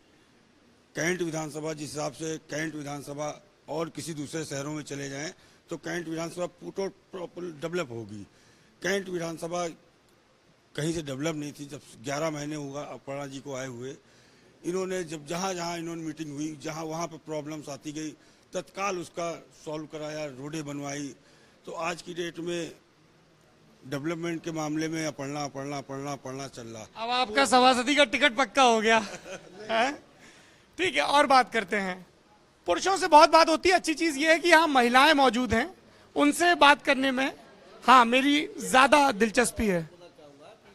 कैंट विधानसभा, जिस हिसाब से कैंट विधानसभा और किसी दूसरे शहरों में चले जाएं तो कैंट विधानसभा प्रॉपर डेवलप होगी। कैंट विधानसभा कहीं से डेवलप नहीं थी। जब 11 महीने हुआ अपर्णा जी को आए हुए, इन्होंने जब जहाँ जहाँ इन्होंने मीटिंग हुई, जहाँ वहाँ पर प्रॉब्लम्स आती गई, तत्काल उसका सॉल्व कराया, रोडें बनवाई। तो आज की डेट में डेवलपमेंट के मामले में पढ़ना चल रहा। अब आपका सभासदी का टिकट पक्का हो गया है? ठीक है, और बात करते हैं। पुरुषों से बहुत बात होती है, अच्छी चीज ये है कि यहाँ महिलाएं मौजूद हैं, उनसे बात करने में हाँ मेरी ज्यादा दिलचस्पी है।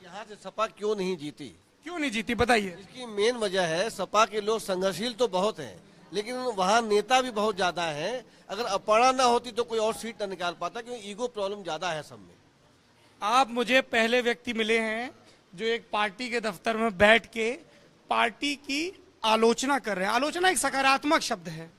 यहाँ से सपा क्यों नहीं जीती? क्यों नहीं जीती बताइए। इसकी मेन वजह है सपा के लोग संघर्षशील तो बहुत हैं, लेकिन वहाँ नेता भी बहुत ज्यादा हैं। अगर अपर्णा ना होती तो कोई और सीट न निकाल पाता, क्योंकि ईगो प्रॉब्लम ज्यादा है सब में। आप मुझे पहले व्यक्ति मिले हैं जो एक पार्टी के दफ्तर में बैठ के पार्टी की आलोचना कर रहे हैं। आलोचना एक सकारात्मक शब्द है,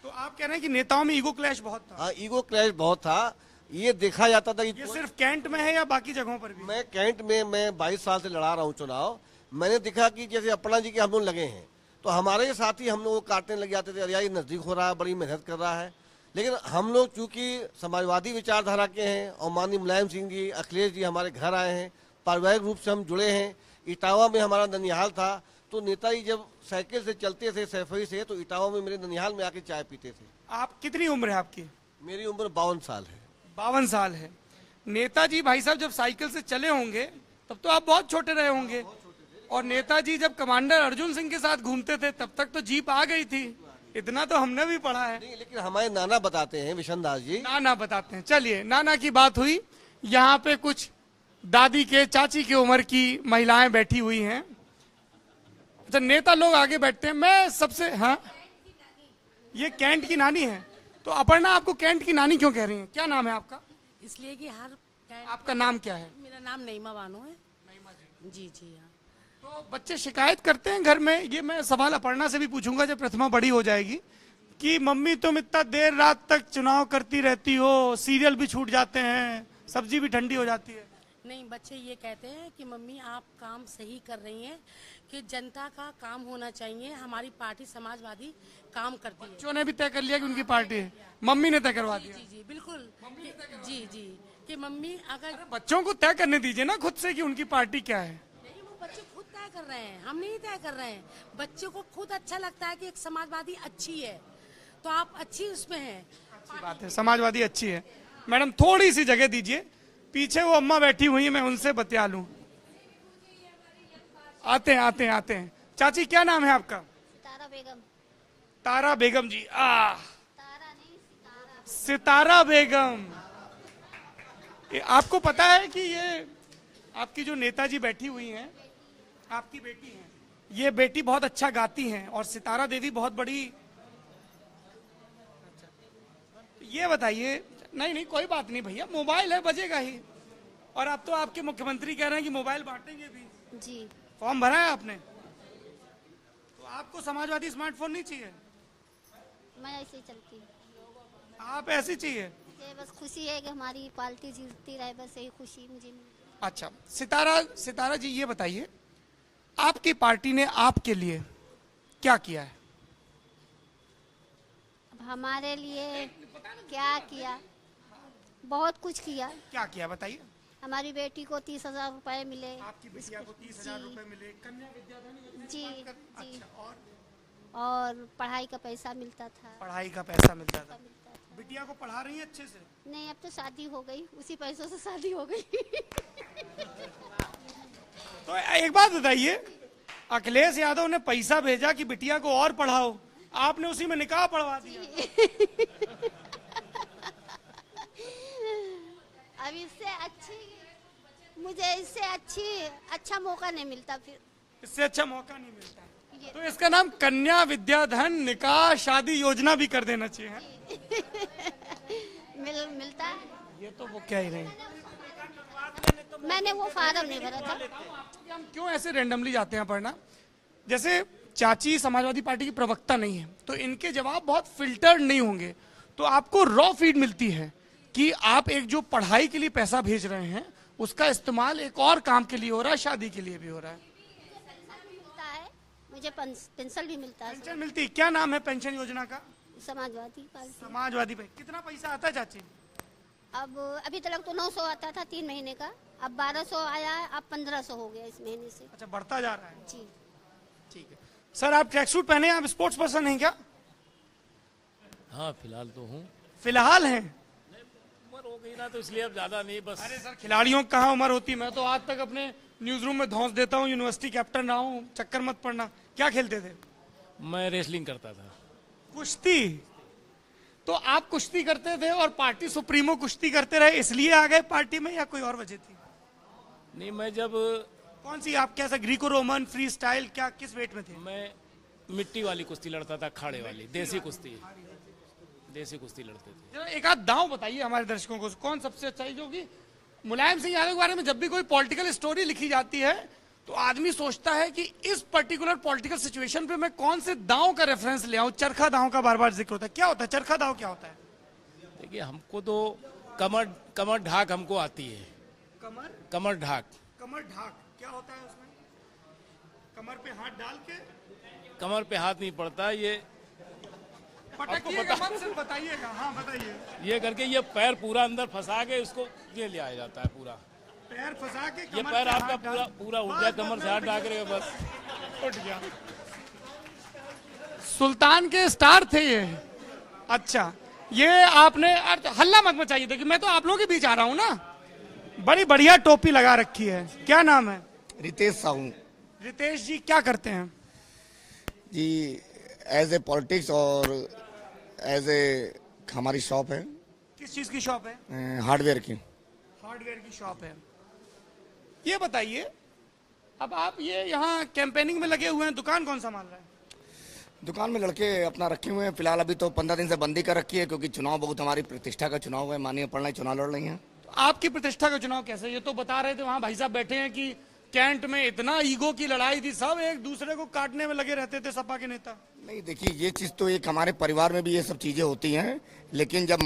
तो आप कह रहे हैं कि नेताओं में ईगो क्लैश बहुत था। हाँ, ईगो क्लैश बहुत था। ये देखा जाता था कि ये सिर्फ कैंट में है या बाकी जगहों पर भी? मैं कैंट में 22 साल से लड़ा रहा हूँ चुनाव। मैंने देखा कि जैसे अपर्णा जी के हम लोग लगे हैं तो हमारे साथ ही हम लोग काटने लग जाते थे, अरे यार ये नजदीक हो रहा है, बड़ी मेहनत कर रहा है। लेकिन हम लोग चूंकि समाजवादी विचारधारा के हैं और माननीय मुलायम सिंह जी, अखिलेश जी हमारे घर आए हैं, पारिवारिक रूप से हम जुड़े हैं। इटावा में हमारा ननिहाल था, तो नेताजी जब साइकिल से चलते थे सैफई से, तो इटावा में मेरे ननिहाल में आके चाय पीते थे। आप कितनी उम्र है आपकी? मेरी उम्र 52 साल है। 52 साल है। नेताजी भाई साहब जब साइकिल से चले होंगे तब तो आप बहुत छोटे रहे होंगे, और नेताजी जब कमांडर अर्जुन सिंह के साथ घूमते थे तब तक तो जीप आ गई थी। इतना तो हमने भी पढ़ा है। नहीं, लेकिन हमारे नाना बताते हैं, विशन दास जी। नाना बताते हैं। चलिए, नाना की बात हुई, यहाँ पे कुछ दादी के चाची की उम्र की महिलाएं बैठी हुई हैं। अच्छा, नेता लोग आगे बैठते हैं। मैं सबसे हाँ, ये कैंट की नानी है। तो अपर्णा, आपको कैंट की नानी क्यों कह रही हैं? क्या नाम है आपका? इसलिए कि हर आपका नाम क्या है? मेरा नाम नईमा बानो है। जी जी हाँ। तो बच्चे शिकायत करते हैं घर में, ये मैं सवाल अपर्णा से भी पूछूंगा जब प्रतिमा बड़ी हो जाएगी, कि मम्मी तुम इतना देर रात तक चुनाव करती रहती हो, सीरियल भी छूट जाते हैं, सब्जी भी ठंडी हो जाती है। नहीं, बच्चे ये कहते हैं कि मम्मी आप काम सही कर रही हैं, कि जनता का काम होना चाहिए। हमारी पार्टी समाजवादी काम करती है। बच्चों ने भी तय कर लिया कि उनकी पार्टी है, मम्मी ने तय करवा दिया। जी जी बिल्कुल। जी जी कि मम्मी अगर बच्चों को तय करने दीजिए ना खुद से कि उनकी पार्टी क्या है। नहीं, वो बच्चे खुद तय कर रहे हैं, हम नहीं तय कर रहे हैं। बच्चे को खुद अच्छा लगता है कि एक समाजवादी अच्छी है, तो आप अच्छी उसमें हैं। अच्छी बात है, समाजवादी अच्छी है। मैडम थोड़ी सी जगह दीजिए, पीछे वो अम्मा बैठी हुई है, मैं उनसे बतिया लूं। आते हैं। चाची, क्या नाम है आपका? तारा बेगम। तारा बेगम जी। तारा नहीं, सितारा बेगम। आपको पता है कि ये आपकी जो नेताजी बैठी हुई हैं, आपकी बेटी हैं। ये बेटी बहुत अच्छा गाती हैं और सितारा देवी बहुत बड़ी। ये बताइए। नहीं कोई बात नहीं भैया, मोबाइल है, बजेगा ही। और अब तो आपके मुख्यमंत्री कह रहे हैं कि मोबाइल बांटेंगे भी। जी। फॉर्म भरा है आपने? तो आपको समाजवादी स्मार्टफोन नहीं चाहिए? मैं ऐसे ही चलती हूँ। आप ऐसी चाहिए? मुझे बस खुशी है कि हमारी पार्टी जीतती रहे, बस यही खुशी मुझे मिली। अच्छा, सितारा जी ये बताइए, आपकी पार्टी ने आपके लिए क्या किया है? अब हमारे लिए क्या किया? बहुत कुछ किया। क्या किया बताइए। हमारी बेटी को 30,000 रुपए मिले। आपकी बिटिया को 30,000 जी। रुपए मिले, कन्या विद्याधन योजना की जी, बात कर- जी। अच्छा, और पढ़ाई का पैसा मिलता था। पढ़ाई का पैसा मिलता था। बिटिया को पढ़ा रही है अच्छे से? नहीं, अब तो शादी हो गई, उसी पैसों से शादी हो गई। तो एक बात बताइए, अखिलेश यादव ने पैसा भेजा कि बिटिया को और पढ़ाओ, आपने उसी में निकाह पढ़वा दिया। अब मुझे इससे अच्छा मौका नहीं मिलता फिर। इससे अच्छा मौका नहीं मिलता। तो इसका नाम कन्या विद्याधन निकाह शादी योजना भी कर देना चाहिए। मिलता है। ये तो वो क्या ही नहीं। मैंने वो फार्म नहीं भरा था। हम क्यों ऐसे रेंडमली जाते हैं पढ़ना? जैसे चाची समाजवादी पार्टी की प्रवक्ता नहीं है, तो इनके जवाब बहुत फिल्टर्ड नहीं होंगे। तो आपको रॉ फीड मिलती है कि आप एक जो पढ़ाई के लिए पैसा भेज रहे हैं उसका इस्तेमाल एक और काम के लिए हो रहा है, शादी के लिए भी हो रहा है। मिलता है मुझे, पेंशन भी मिलता है। पेंशन मिलती है। क्या नाम है पेंशन योजना का? समाजवादी पार्टी। समाजवादी पे कितना पैसा आता है चाची? अब अभी तक तो 900 आता था 3 महीने का, अब 1200 आया है, अब 1500 हो गया इस महीने से। अच्छा, बढ़ता जा रहा है। जी। ठीक है सर, आप ट्रैक सूट पहने, आप स्पोर्ट्स पर्सन हैं क्या? हाँ फिलहाल तो हूँ। फिलहाल हैं? उम्र हो गई ना तो इसलिए अब ज्यादा नहीं, बस। अरे सर, खिलाड़ियों की कहाँ उम्र होती है? मैं तो आज तक अपने न्यूज रूम में धौंस देता हूँ, यूनिवर्सिटी कैप्टन रहा हूँ, चक्कर मत पड़ना। क्या खेलते थे? मैं रेसलिंग करता था। कुश्ती? तो आप कुश्ती करते थे और पार्टी सुप्रीमो कुश्ती करते रहे, इसलिए आ गए पार्टी में, या कोई और वजह थी? नहीं, मैं जब कौन सी, आप कैसा, ग्रीको रोमन, फ्री स्टाइल, क्या किस वेट में थे? मैं मिट्टी वाली कुश्ती लड़ता था, अखाड़े वाली, देसी कुश्ती लड़ते थे। जरा एक आध दांव बताइए हमारे दर्शकों को, कौन सबसे अच्छा है? जो कि मुलायम सिंह यादव के बारे में जब भी कोई पॉलिटिकल स्टोरी लिखी जाती है तो आदमी सोचता है कि इस पर्टिकुलर पॉलिटिकल सिचुएशन पे मैं कौन से दांव का रेफरेंस ले आऊं। चरखा दांव का बार बार जिक्र होता है, क्या होता है चरखा दांव, क्या होता है? देखिए, हमको तो कमर ढाक हमको आती है। कमर ढाक क्या होता है उसमें? कमर पे हाथ डाल के, कमर पे हाथ नहीं पड़ता, ये पटकिएगा मत, सिर्फ बताइएगा। हाँ बताइए। ये करके ये पैर पूरा अंदर फंसा के इसको ये ले आया जाता है, पूरा पैर फंसा के, ये पैर आपका पूरा उठ गया, कमर से हाथ डाल के बस उठ गया। सुल्तान के स्टार थे ये। अच्छा, ये आपने हल्ला मत मचाइए, देखिए मैं तो आप लोगों के बीच आ रहा हूँ ना। बड़ी बढ़िया टोपी लगा रखी है, क्या नाम है? रितेश साहू। रितेश जी क्या करते हैं? जी एज ए पॉलिटिक्स और एज ए हमारी शॉप है। किस चीज की शॉप है? हार्डवेयर की। हार्डवेयर की शॉप है। ये बताइए, अब आप ये यहाँ कैंपेनिंग में लगे हुए हैं, दुकान कौन संभाल रहा है? दुकान में लड़के अपना रखे हुए हैं। फिलहाल अभी तो 15 दिन से बंदी कर रखी है, क्योंकि चुनाव बहुत हमारी प्रतिष्ठा का चुनाव है। माननीय अपर्णा चुनाव लड़ रही हैं। तो आपकी प्रतिष्ठा का चुनाव कैसे? ये तो बता रहे थे वहां भाई साहब बैठे हैं कि कैंट में इतना ईगो की लड़ाई थी, सब एक दूसरे को काटने में लगे रहते थे सपा के नेता। नहीं देखिए, ये चीज़ तो एक हमारे परिवार में भी ये सब चीज़ें होती हैं, लेकिन जब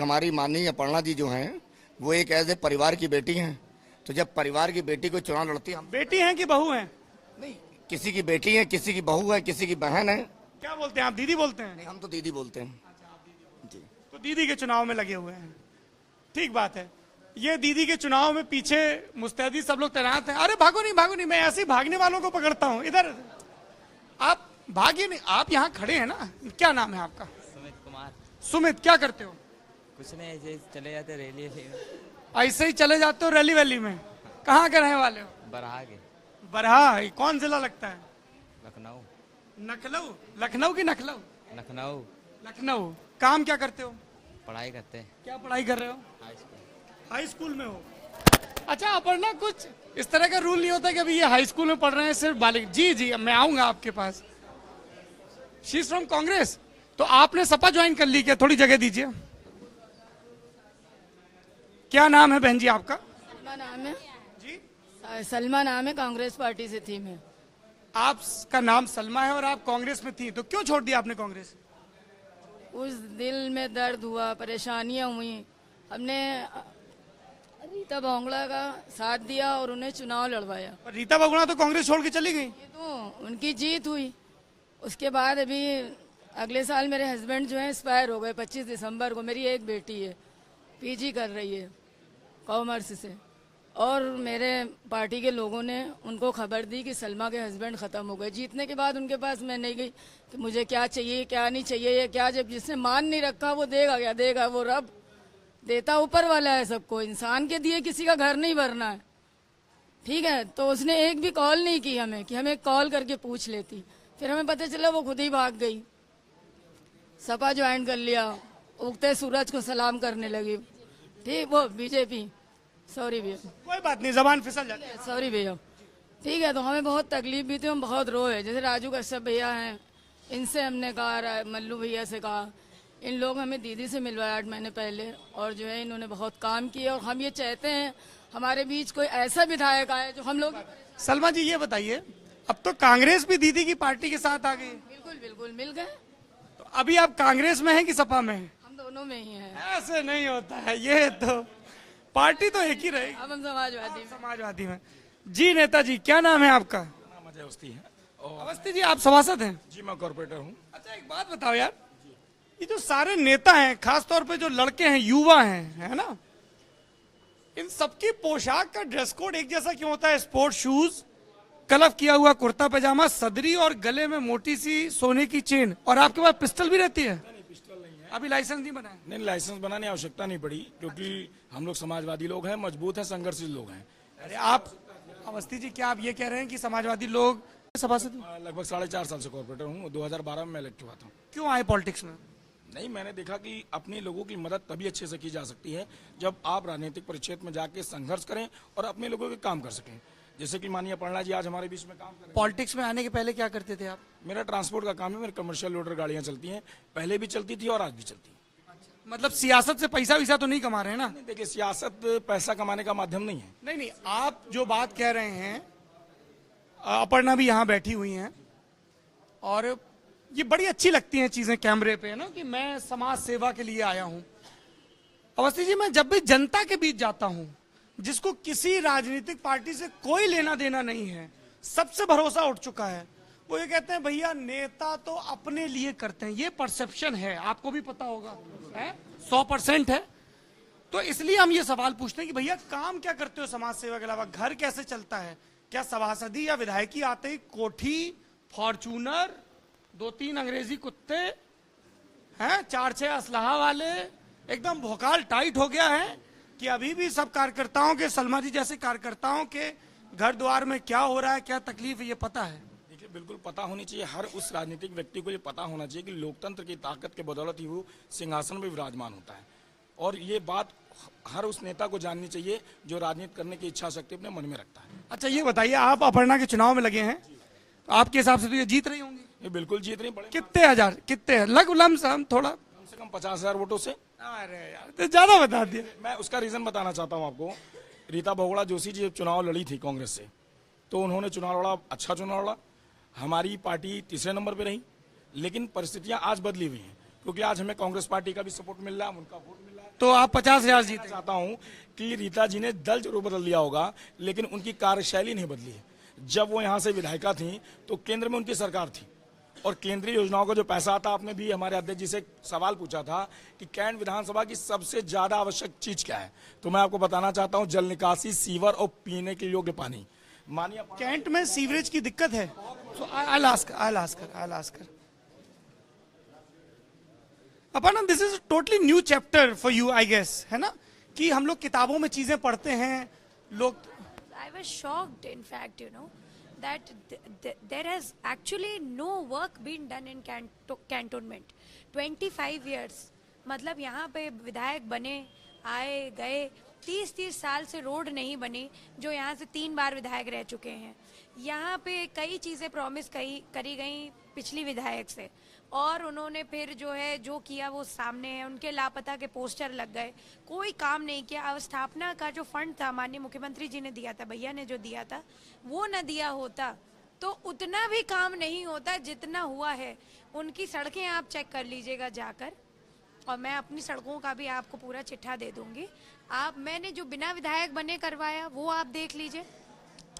हमारी माननीय अपर्णा जी जो हैं वो एक एज ए परिवार की बेटी हैं, तो जब परिवार की बेटी को चुनाव लड़ती है, हम बेटी हैं कि बहू हैं? नहीं, किसी की बेटी है, किसी की बहू है, किसी की बहन है। क्या बोलते हैं आप, दीदी बोलते हैं? नहीं, हम तो दीदी बोलते हैं जी। तो दीदी के चुनाव में लगे हुए हैं, ठीक बात है। ये दीदी के चुनाव में पीछे मुस्तैदी सब लोग तैनात हैं। अरे भागो नहीं, मैं ऐसे ही भागने वालों को पकड़ता हूँ। इधर आप भागिए नहीं, आप यहाँ खड़े हैं ना। क्या नाम है आपका? सुमित कुमार। सुमित, क्या करते हो? कुछ नहीं, ऐसे चले जाते रैली में। ऐसे ही चले जाते हो रैली वैली में? कहाँ के रहने वाले हो? बरहा के। बरहा? ये कौन जिला लगता है? लखनऊ। लखनऊ की नखलऊ? लखनऊ। काम क्या करते हो? पढ़ाई करते हैं। क्या पढ़ाई कर रहे हो? High school. हाई स्कूल में हो? अच्छा, अपर्णा कुछ इस तरह का रूल नहीं होता कि अभी ये हाई स्कूल में पढ़ रहे हैं सिर्फ बालिग? जी मैं आऊंगा आपके पास। She is from Congress. तो आपने सपा ज्वाइन कर ली क्या? थोड़ी जगह दीजिए। क्या नाम है बहन जी आपका? सलमा नाम है जी। सलमा नाम है, कांग्रेस पार्टी से थी मैं। आपका नाम सलमा है और आप कांग्रेस में थी, तो क्यों छोड़ दिया आपने कांग्रेस? उस दिल में दर्द हुआ, परेशानियां हुई। हमने रीता बहुगुणा का साथ दिया और उन्हें चुनाव लड़वाया। पर रीता बहुगुणा तो कांग्रेस छोड़ के चली गई। ये तो उनकी जीत हुई। उसके बाद अभी अगले साल मेरे हस्बैंड जो है एक्सपायर हो गए 25 दिसंबर को। मेरी एक बेटी है, पीजी कर रही है कॉमर्स से, और मेरे पार्टी के लोगों ने उनको खबर दी कि सलमा के हस्बैंड ख़त्म हो गए। जीतने के बाद उनके पास मैं नहीं गई कि मुझे क्या चाहिए क्या नहीं चाहिए, ये क्या, जब जिसने मान नहीं रखा वो देगा क्या देगा? वो रब देता ऊपर वाला है सबको, इंसान के दिए किसी का घर नहीं भरना है, ठीक है। तो उसने एक भी कॉल नहीं की हमें कि हमें कॉल करके पूछ लेती। फिर हमें पता चला वो खुद ही भाग गई, सपा ज्वाइन कर लिया, उगते सूरज को सलाम करने लगी। ठीक, वो बीजेपी, सॉरी भैया, कोई बात नहीं, जबान फिसल जाती है। सॉरी भैया, ठीक है। तो हमें बहुत तकलीफ भी थी, हम बहुत रोए। जैसे राजू कश्यप भैया हैं, इनसे हमने कहा, मल्लू भैया से कहा, इन लोग हमें दीदी से मिलवाया 8 महीने पहले, और जो है इन्होंने बहुत काम किए। और हम ये चाहते हैं हमारे बीच कोई ऐसा विधायक आए जो हम लोग। सलमा जी ये बताइए, अब तो कांग्रेस भी दीदी की पार्टी के साथ आ गई। बिल्कुल बिल्कुल मिल गए। तो अभी आप कांग्रेस में हैं कि सपा में हैं? हम दोनों में ही हैं। ऐसे नहीं होता है, ये तो पार्टी तो एक ही रहेगी। अब हम समाजवादी में। जी नेताजी, क्या नाम है आपका? नाम अजय अवस्थी है। अवस्थी जी, आप सभासद हैं? जी मैं कॉर्पोरेटर हूँ। अच्छा, एक बात बताओ यार, ये जो सारे नेता हैं, खास तौर पे जो लड़के हैं, युवा हैं, है ना, इन सबकी पोशाक का ड्रेस कोड एक जैसा क्यों होता है? स्पोर्ट्स शूज, कलफ किया हुआ कुर्ता पैजामा, सदरी और गले में मोटी सी सोने की चेन, और आपके पास पिस्टल भी रहती है? पिस्टल अभी लाइसेंस नहीं बनाया? नहीं, लाइसेंस बनाने की आवश्यकता नहीं पड़ी, क्योंकि हम लोग समाजवादी लोग हैं, मजबूत हैं, संघर्षशील लोग हैं। अरे आप अवस्थी जी, क्या आप ये कह रहे हैं कि समाजवादी लोग सभासद? लगभग 4.5 साल से कॉर्पोरेटर हूँ, 2012 में मैं इलेक्ट हुआ था। क्यों आए पॉलिटिक्स में? नहीं, मैंने देखा कि अपने लोगों की मदद तभी अच्छे से की जा सकती है जब आप राजनीतिक परिक्षेत्र में जाके संघर्ष करें और अपने लोगों के काम कर सकें। जैसे कि माननीय अपर्णा जी आज हमारे बीच में काम कर रहे हैं। पॉलिटिक्स में आने के पहले क्या करते थे आप? मेरा ट्रांसपोर्ट का काम है, मेरे कमर्शियल लोडर गाड़ियां चलती हैं, पहले भी चलती थी और आज भी चलती है। मतलब सियासत से पैसा वैसा तो नहीं कमा रहे हैं ना? नहीं, देखिए, सियासत पैसा कमाने का माध्यम नहीं है। नहीं नहीं, आप जो बात कह रहे हैं, अपर्णा भी यहाँ बैठी हुई हैं और ये बड़ी अच्छी लगती हैं चीजें कैमरे पे, है ना, कि मैं समाज सेवा के लिए आया हूं। अवस्थी जी, मैं जब भी जनता के बीच जाता हूं, जिसको किसी राजनीतिक पार्टी से कोई लेना देना नहीं है, सबसे भरोसा उठ चुका है, वो ये कहते हैं भैया नेता तो अपने लिए करते हैं। ये परसेप्शन है, आपको भी पता होगा, है 100% है। तो इसलिए हम ये सवाल पूछते हैं कि भैया काम क्या करते हो समाज सेवा के अलावा? घर कैसे चलता है? क्या सभासदी या विधायकी आते ही कोठी, फॉर्चूनर, 2-3 अंग्रेजी कुत्ते हैं, 4-6 असलहा वाले, एकदम भोकाल टाइट हो गया है कि अभी भी सब कार्यकर्ताओं के, सलमा जी जैसे कार्यकर्ताओं के घर द्वार में क्या हो रहा है, क्या तकलीफ है, ये पता है? देखिए, बिल्कुल पता होनी चाहिए। हर उस राजनीतिक व्यक्ति को ये पता होना चाहिए कि लोकतंत्र की ताकत के बदौलत ही वो सिंहासन में विराजमान होता है, और ये बात हर उस नेता को जाननी चाहिए जो राजनीति करने की इच्छा शक्ति अपने मन में रखता है। अच्छा ये बताइए, आप अपर्णा के चुनाव में लगे हैं, तो आपके हिसाब से तो ये जीत रही होंगी? ये बिल्कुल जीत रही। बड़े कितने हजार, कितने लमसम थोड़ा? कम से कम 50,000 वोटों से। अरे यार, तो ज्यादा बता दिया। मैं उसका रीजन बताना चाहता हूँ आपको। रीता बहुगुणा जोशी जी चुनाव लड़ी थी कांग्रेस से, तो उन्होंने चुनाव लड़ा, अच्छा चुनाव लड़ा। हमारी पार्टी तीसरे नंबर पे रही, लेकिन परिस्थितियां आज बदली हुई हैं, क्योंकि आज हमें कांग्रेस पार्टी का भी सपोर्ट मिल रहा है, उनका वोट मिल रहा है। तो आप 50,000 जीते? चाहता हूं कि रीता जी ने दल जरूर बदल लिया होगा, लेकिन उनकी कार्यशैली नहीं बदली है। जब वो यहाँ से विधायिका थी तो केंद्र में उनकी सरकार थी, और केंद्रीय योजनाओं का जो पैसा आता, आपने भी हमारे अध्यक्ष जी से सवाल पूछा था कि कैंट विधानसभा की सबसे ज्यादा आवश्यक चीज क्या है, तो मैं आपको बताना चाहता हूं जल निकासी, सीवर और पीने के योग्य पानी। मानिए कैंट में सीवरेज की दिक्कत है। So I'll ask her. Aparna, this is totally new chapter for you, I guess, है ना, कि हम लोग किताबों में चीजें पढ़ते हैं लोग। I was shocked, in fact, you know, that there has actually no work been done in cantonment. 25 years, मतलब यहाँ पे विधायक बने, आए गए, 30 साल से रोड नहीं बनी, जो यहाँ से 3 बार विधायक रह चुके हैं। यहाँ पे कई चीज़ें प्रॉमिस करी गई पिछली विधायक से, और उन्होंने फिर जो है जो किया वो सामने है। उनके लापता के पोस्टर लग गए, कोई काम नहीं किया। अवस्थापना का जो फंड था माननीय मुख्यमंत्री जी ने दिया था, भैया ने जो दिया था, वो न दिया होता तो उतना भी काम नहीं होता जितना हुआ है। उनकी सड़कें आप चेक कर लीजिएगा जाकर, और मैं अपनी सड़कों का भी आपको पूरा चिट्ठा दे दूंगी। मैंने जो बिना विधायक बने करवाया वो आप देख लीजिए,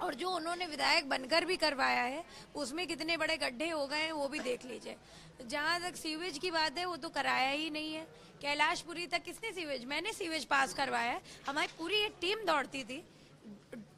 और जो उन्होंने विधायक बनकर भी करवाया है उसमें कितने बड़े गड्ढे हो गए हैं वो भी देख लीजिए। जहाँ तक सीवेज की बात है, वो तो कराया ही नहीं है। कैलाशपुरी तक किसने सीवेज? मैंने सीवेज पास करवाया है। हमारी पूरी एक टीम दौड़ती थी,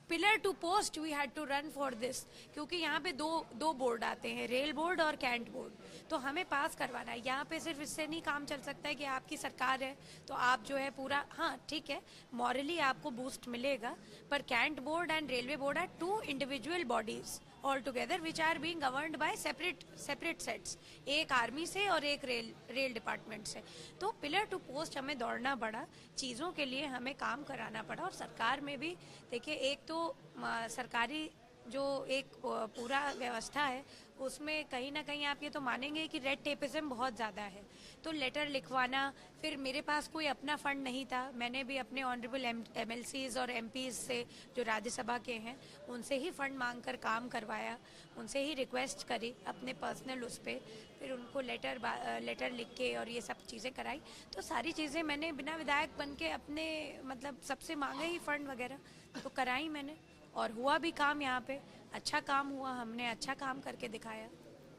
pillar to post we had to run for this, क्योंकि यहाँ पे दो बोर्ड आते हैं, रेल बोर्ड और कैंट बोर्ड, तो हमें पास करवाना है। यहाँ पे सिर्फ इससे नहीं काम चल सकता है कि आपकी सरकार है तो आप जो है पूरा, हाँ ठीक है, मॉरली आपको बूस्ट मिलेगा, पर cantt board and railway board are 2 individual bodies all together which are being governed by separate sets, एक आर्मी से और एक रेल डिपार्टमेंट से। तो पिलर टू पोस्ट हमें दौड़ना पड़ा, चीज़ों के लिए हमें काम कराना पड़ा। और सरकार में भी देखिए, एक तो सरकारी जो एक पूरा व्यवस्था है उसमें कहीं ना कहीं आप ये तो मानेंगे कि रेड टेपिज्म बहुत ज़्यादा है। तो लेटर लिखवाना, फिर मेरे पास कोई अपना फंड नहीं था, मैंने भी अपने ऑनरेबल MLCs और MPs से जो राज्यसभा के हैं उनसे ही फंड मांगकर काम करवाया, उनसे ही रिक्वेस्ट करी अपने पर्सनल उस पर, फिर उनको लेटर लिख के और ये सब चीज़ें कराई। तो सारी चीज़ें मैंने बिना विधायक बन के अपने मतलब सबसे मांगे ही फंड वगैरह तो कराई मैंने, और हुआ भी काम। यहाँ पे अच्छा काम हुआ, हमने अच्छा काम करके दिखाया,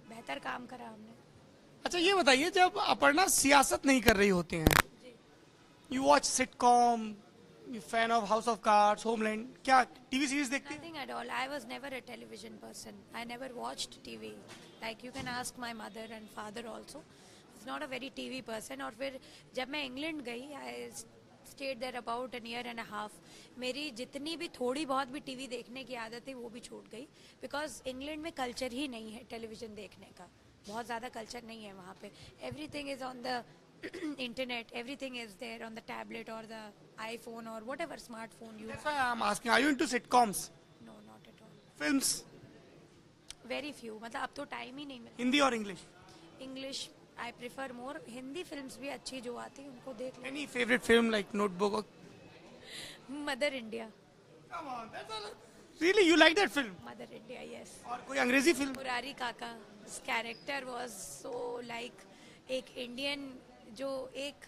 बेहतर काम करा हमने। अच्छा ये बताइए, जब अपर्णा सियासत नहीं कर रही होती हैं, you watch sitcom, you fan of house of cards, homeland, क्या टीवी सीरीज देखती हैं? Nothing at all. I was never a television person. I never watched TV. Like you can ask my mother and father also. Is not a very TV person. और फिर जब मैं England गई, I stayed there about an year and a half, मेरी जितनी भी थोड़ी बहुत भी टीवी देखने की आदत थी वो भी छूट गई, बिकॉज इंग्लैंड में कल्चर ही नहीं है टेलीविजन देखने का, बहुत ज़्यादा कल्चर नहीं है वहाँ पे। Everything is on the internet, everything is there on the tablet or the iPhone or whatever smartphone you That's why I'm asking, are you into sitcoms? No, not at all. Films? Very few, मतलब अब तो time ही नहीं मिलता। हिंदी और English? English I prefer more. Hindi films भी अच्छी जो आती हैं उनको देख Any favorite film like Notebook? Low. Mother India. Come on, that's all. Really, you like that film? Mother India, yes. और कोई अंग्रेजी फिल्म? मुरारी काका, कैरेक्टर वाज सो लाइक एक इंडियन, जो एक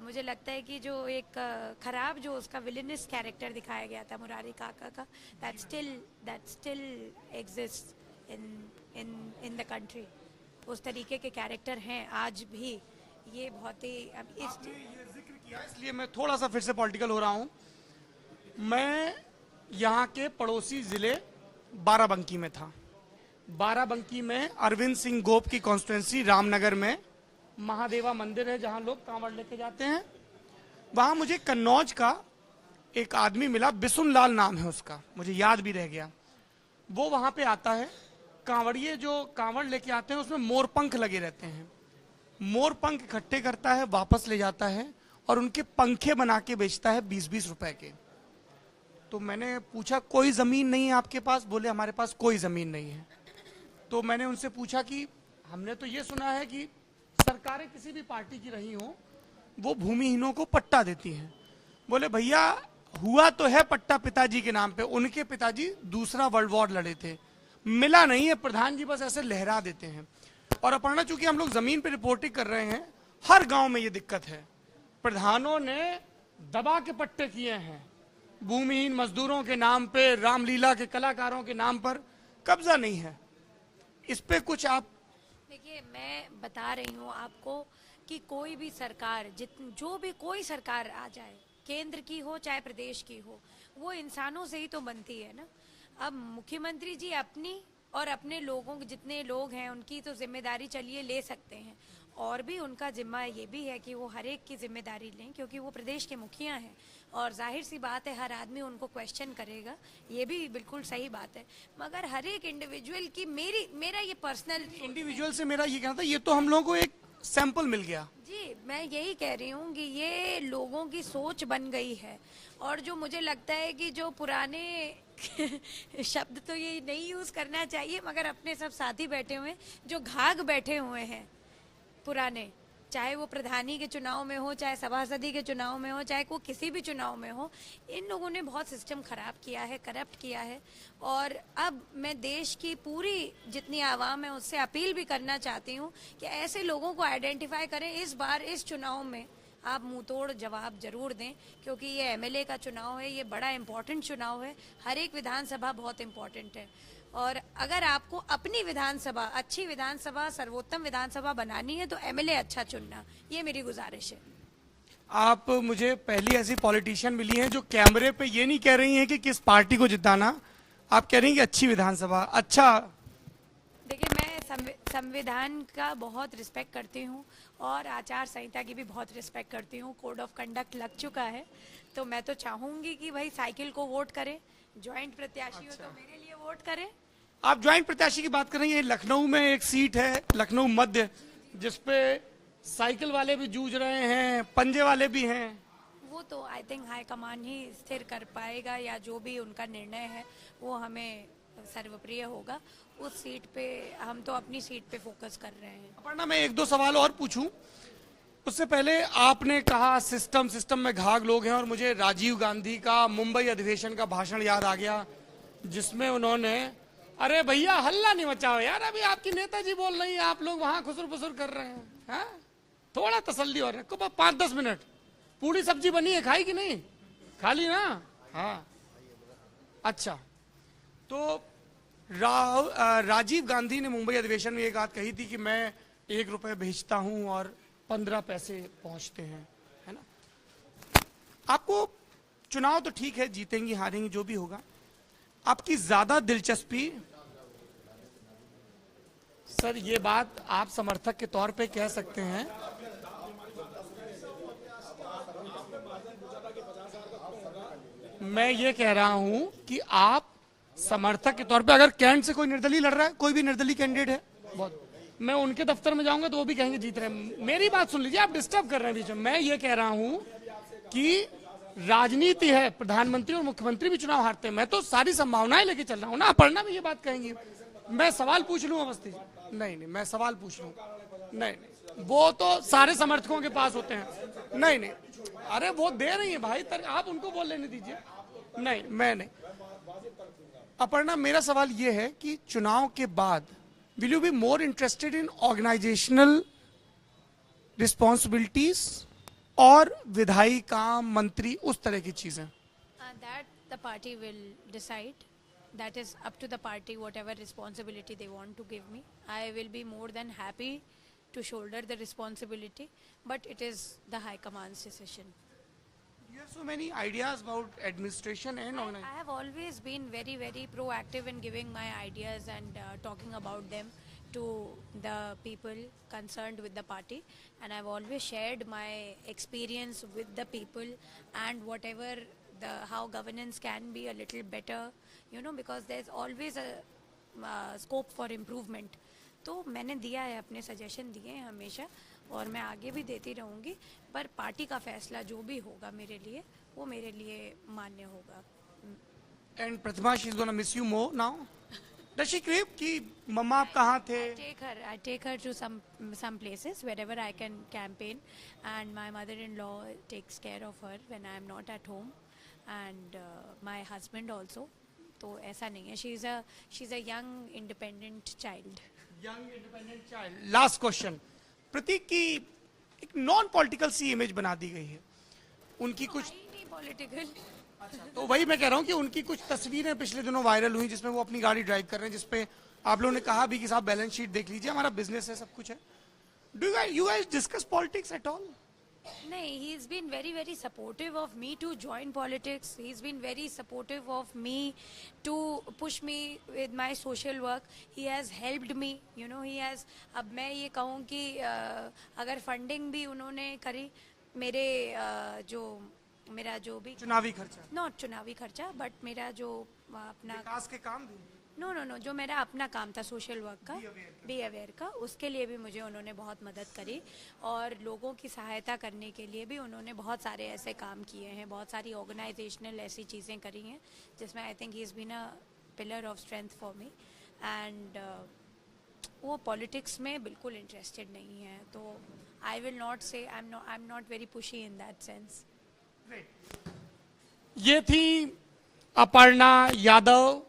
मुझे लगता है कि जो एक खराब जो उसका विलेनस कैरेक्टर दिखाया गया था मुरारी काका का, that still exist in the country. उस तरीके के कैरेक्टर हैं आज भी। ये बहुत ही अब इस ये जिक्र किया इसलिए मैं थोड़ा सा फिर से पॉलिटिकल हो रहा हूँ। मैं यहाँ के पड़ोसी जिले बाराबंकी में था। बाराबंकी में अरविंद सिंह गोप की कॉन्स्टिट्यूंसी रामनगर में महादेवा मंदिर है जहां लोग कांवड़ लेके जाते हैं। वहां मुझे कन्नौज का एक आदमी मिला, बिसुन लाल नाम है उसका, मुझे याद भी रह गया। वो वहां पे आता है, कांवड़िए जो कांवड़ लेके आते हैं उसमें मोरपंख लगे रहते हैं, मोरपंख इकट्ठे करता है, वापस ले जाता है और उनके पंखे बना के बेचता है 20-20 रुपए के। तो मैंने पूछा कोई जमीन नहीं है आपके पास? बोले हमारे पास कोई जमीन नहीं है। तो मैंने उनसे पूछा कि हमने तो ये सुना है कि सरकारें किसी भी पार्टी की रही हो वो भूमिहीनों को पट्टा देती हैं। बोले भैया हुआ तो है पट्टा पिताजी के नाम पे, उनके पिताजी दूसरा वर्ल्ड वॉर लड़े थे, मिला नहीं है, प्रधान जी बस ऐसे लहरा देते हैं। और अपर्णा, चूंकि हम लोग जमीन पे रिपोर्टिंग कर रहे हैं, हर गांव में ये दिक्कत है, प्रधानों ने दबा के पट्टे किए हैं, भूमिहीन मजदूरों के नाम पे, रामलीला के कलाकारों के नाम पर कब्जा नहीं है। इस पे कुछ आप देखिए, मैं बता रही हूँ आपको कि कोई भी सरकार, जो भी कोई सरकार आ जाए, केंद्र की हो चाहे प्रदेश की हो, वो इंसानों से ही तो बनती है ना। अब मुख्यमंत्री जी अपनी और अपने लोगों के जितने लोग हैं उनकी तो जिम्मेदारी चलिए ले सकते हैं, और भी उनका जिम्मा ये भी है कि वो हर एक की जिम्मेदारी लें, क्योंकि वो प्रदेश के मुखिया हैं और जाहिर सी बात है हर आदमी उनको क्वेश्चन करेगा, ये भी बिल्कुल सही बात है। मगर हर एक इंडिविजुअल की मेरा ये पर्सनल इंडिविजुअल से मेरा ये कहना था, ये तो हम लोगों को एक सैंपल मिल गया जी। मैं यही कह रही हूँ कि ये लोगों की सोच बन गई है, और जो मुझे लगता है कि जो पुराने शब्द तो ये नहीं यूज करना चाहिए, मगर अपने सब साथी बैठे हुए जो घाघ बैठे हुए हैं पुराने, चाहे वो प्रधानी के चुनाव में हो, चाहे सभासदी के चुनाव में हो, चाहे वो किसी भी चुनाव में हो, इन लोगों ने बहुत सिस्टम खराब किया है, करप्ट किया है। और अब मैं देश की पूरी जितनी आवाम है उससे अपील भी करना चाहती हूँ कि ऐसे लोगों को आइडेंटिफाई करें। इस बार इस चुनाव में आप मुंह तोड़ जवाब जरूर दें, क्योंकि ये एमएलए का चुनाव है, ये बड़ा इम्पोर्टेंट चुनाव है। हर एक विधानसभा बहुत इम्पोर्टेंट है, और अगर आपको अपनी विधानसभा, अच्छी विधानसभा, सर्वोत्तम विधानसभा बनानी है तो एमएलए अच्छा चुनना, ये मेरी गुजारिश है। आप मुझे पहली ऐसी पॉलिटिशियन मिली हैं जो कैमरे पे ये नहीं कह रही हैं कि किस पार्टी को जिताना, आप कह रही हैं कि अच्छी विधानसभा। अच्छा, देखिए, मैं संविधान का बहुत रिस्पेक्ट करती हूँ और आचार संहिता की भी बहुत रिस्पेक्ट करती हूँ। कोड ऑफ कंडक्ट लग चुका है, तो मैं तो चाहूंगी कि भाई साइकिल को वोट करें, ज्वाइंट प्रत्याशी हो तो मेरे लिए वोट करें। आप ज्वाइंट प्रत्याशी की बात कर रही हैं, लखनऊ में एक सीट है, लखनऊ मध्य, जिसपे साइकिल वाले भी जूझ रहे हैं, पंजे वाले भी हैं। वो तो आई थिंक हाईकमान ही स्थिर कर पाएगा, या जो भी उनका निर्णय है वो हमें सर्वप्रिय होगा। उस सीट पे हम तो अपनी सीट पे फोकस कर रहे हैं। अपर्णा, मैं एक दो सवाल और पूछूं उससे पहले, आपने कहा सिस्टम में घाघ लोग हैं, और मुझे राजीव गांधी का मुंबई अधिवेशन का भाषण याद आ गया, जिसमें उन्होंने, अरे भैया हल्ला नहीं मचाओ यार, अभी आपकी नेताजी बोल रही है, आप लोग वहां खुसुर फुसुर कर रहे हैं, हा? थोड़ा तसल्ली और रखो, 5-10 मिनट। पूरी सब्जी बनी है, खाई कि नहीं? खा ली ना? हाँ, अच्छा। तो राजीव गांधी ने मुंबई अधिवेशन में एक बात कही थी कि मैं 1 रुपए भेजता हूं और 15 पैसे पहुंचते हैं, है ना? आपको चुनाव तो ठीक है, जीतेंगी हारेंगी जो भी होगा, आपकी ज्यादा दिलचस्पी सर ये बात आप समर्थक के तौर पे कह सकते हैं, मैं ये कह रहा हूं कि आप समर्थक के तौर पे अगर कैंट से कोई निर्दलीय लड़ रहा है, कोई भी निर्दलीय कैंडिडेट है, बहुत, मैं उनके दफ्तर में जाऊंगा तो वो भी कहेंगे जीत रहे हैं। मेरी बात सुन लीजिए, आप डिस्टर्ब कर रहे हैं बीच में। मैं ये कह रहा हूं कि राजनीति है, प्रधानमंत्री और मुख्यमंत्री भी चुनाव हारते हैं। मैं तो सारी संभावनाएं लेके चल रहा हूं ना, अपर्णा भी ये बात कहेंगी। मैं सवाल पूछ लूं अवस्थी जी? नहीं नहीं, मैं सवाल पूछ लूं? नहीं, वो तो सारे समर्थकों के पास होते हैं। नहीं नहीं, अरे वो दे रही है भाई, आप उनको बोल लेने दीजिए। नहीं, मैं नहीं। अपर्णा, मेरा सवाल ये है कि चुनाव के बाद will you be more interested in organisational responsibilities और विधायी काम, मंत्री, उस तरह की चीजें? That the party will decide. That is up to the party, whatever responsibility they want to give me. I will be more than happy to shoulder the responsibility, but it is the High Command's decision. You have so many ideas about administration and I organization. have always been very, very proactive in giving my ideas and talking about them to the people concerned with the party, and I've always shared my experience with the people and whatever how governance can be a little better, you know, because there's always a scope for improvement. तो मैंने दिया है, अपने suggestion दिए हैं हमेशा, और मैं आगे भी देती रहूँगी, पर पार्टी का फैसला जो भी होगा मेरे लिए, वो मेरे लिए मान्य होगा। And Pratima, she's gonna miss you more now. Does she crave कि मम्मा आप कहाँ थे? I take her to some places wherever I can campaign, and my mother-in-law takes care of her when I am not at home, and my husband also. तो ऐसा नहीं है, she's a young independent child. Young independent child. Last question. प्रतीक की एक non political सी image बना दी गई है, उनकी कुछ नहीं पॉलिटिकल। अच्छा, तो वही मैं कह रहा हूँ कि उनकी कुछ तस्वीरें पिछले दिनों वायरल हुई जिसमें वो अपनी गाड़ी ड्राइव कर रहे हैं, जिसपे आप लोगों ने कहा भी कि साहब बैलेंस शीट देख लीजिए, हमारा बिजनेस है, सब कुछ है। Do you guys discuss politics at all? नहीं, he's been very, very supportive of me to join politics. He's been very supportive of me to push me with my social work. He has helped me, you know, he has, अब मैं ये कहूँ कि अगर funding भी उन्होंने करी, मेरा जो भी चुनावी खर्चा, नॉट चुनावी खर्चा, बट मेरा जो अपना विकास के काम भी, नो जो मेरा अपना काम था सोशल वर्क का, बी अवेयर का, उसके लिए भी मुझे उन्होंने बहुत मदद करी, और लोगों की सहायता करने के लिए भी उन्होंने बहुत सारे ऐसे काम किए हैं, बहुत सारी ऑर्गेनाइजेशनल ऐसी चीज़ें करी हैं जिसमें I think he is been a pillar of strength for me, and वो पॉलिटिक्स में बिल्कुल इंटरेस्टेड नहीं है, तो आई विल नॉट से I am not very pushy in that sense. ये थी अपर्णा यादव,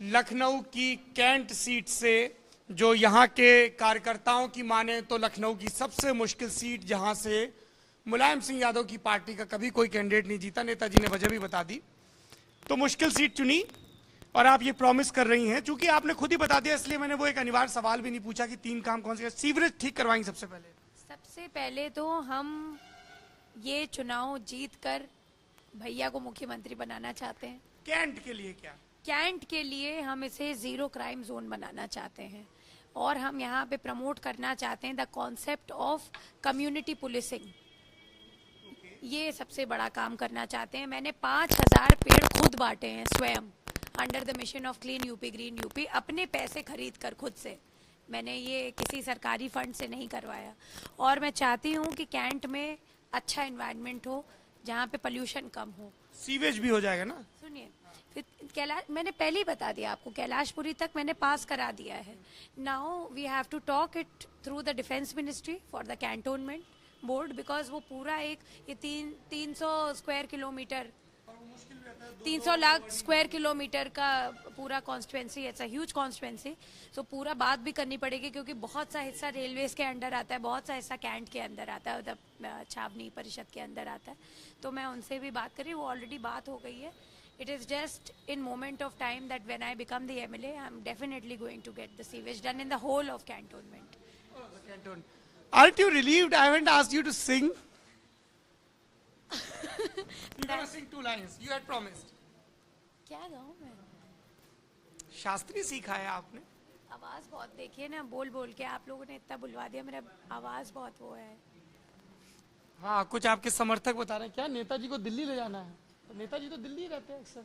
लखनऊ की कैंट सीट से, जो यहाँ के कार्यकर्ताओं की माने तो लखनऊ की सबसे मुश्किल सीट, जहाँ से मुलायम सिंह यादव की पार्टी का कभी कोई कैंडिडेट नहीं जीता, नेताजी ने वजह भी बता दी, तो मुश्किल सीट चुनी। और आप ये प्रॉमिस कर रही हैं, चूंकि आपने खुद ही बता दिया इसलिए मैंने वो एक अनिवार्य सवाल भी नहीं पूछा कि 3 काम कौन से। सीवरेज ठीक करवाएंगे सबसे पहले तो हम ये चुनाव जीत कर भैया को मुख्यमंत्री बनाना चाहते हैं। कैंट के लिए क्या? कैंट के लिए हम इसे जीरो क्राइम जोन बनाना चाहते हैं, और हम यहाँ पे प्रमोट करना चाहते हैं the concept of community policing. ये सबसे बड़ा काम करना चाहते हैं। मैंने 5000 पेड़ खुद बांटे हैं स्वयं, under the mission of clean UP green UP, अपने पैसे खरीद कर खुद से। मैंने ये किसी सरकारी फंड से नहीं करवाया, और मैं चाहती हूँ कि कैंट में अच्छा एनवायरनमेंट हो, जहाँ पे पोल्यूशन कम हो। सीवेज भी हो जाएगा ना? सुनिए, मैंने पहले ही बता दिया आपको, कैलाशपुरी तक मैंने पास करा दिया है। Now we have to talk it through the defence ministry for the cantonment board, because वो पूरा एक ये 300 square kilometre 300 lakh square kilometre का पूरा constituency, it's a huge constituency. So पूरा बात भी करनी पड़ेगी, क्योंकि बहुत सा हिस्सा रेलवेज के अंडर आता है, बहुत सा हिस्सा कैंट के अंदर आता है, मतलब छावनी परिषद के अंदर आता है। तो मैं उनसे भी बात करी, वो ऑलरेडी बात हो गई है। It is just in moment of time that when I become the MLA, I'm definitely going to get the sewage done in the whole of cantonment. Oh, the canton. Aren't you relieved I haven't asked you to sing? You're gonna sing 2 lines. You had promised. क्या गाऊं मैं? शास्त्रीय सीखा है आपने? आवाज बहुत, देखिए ना, बोल बोल के आप लोगों ने इतना बुलवा दिया, मेरा आवाज बहुत वो है। हाँ, कुछ आपके समर्थक बता रहे हैं क्या नेताजी को दिल्ली ले जाना है? तो नेताजी तो दिल्ली रहते हैं अक्सर।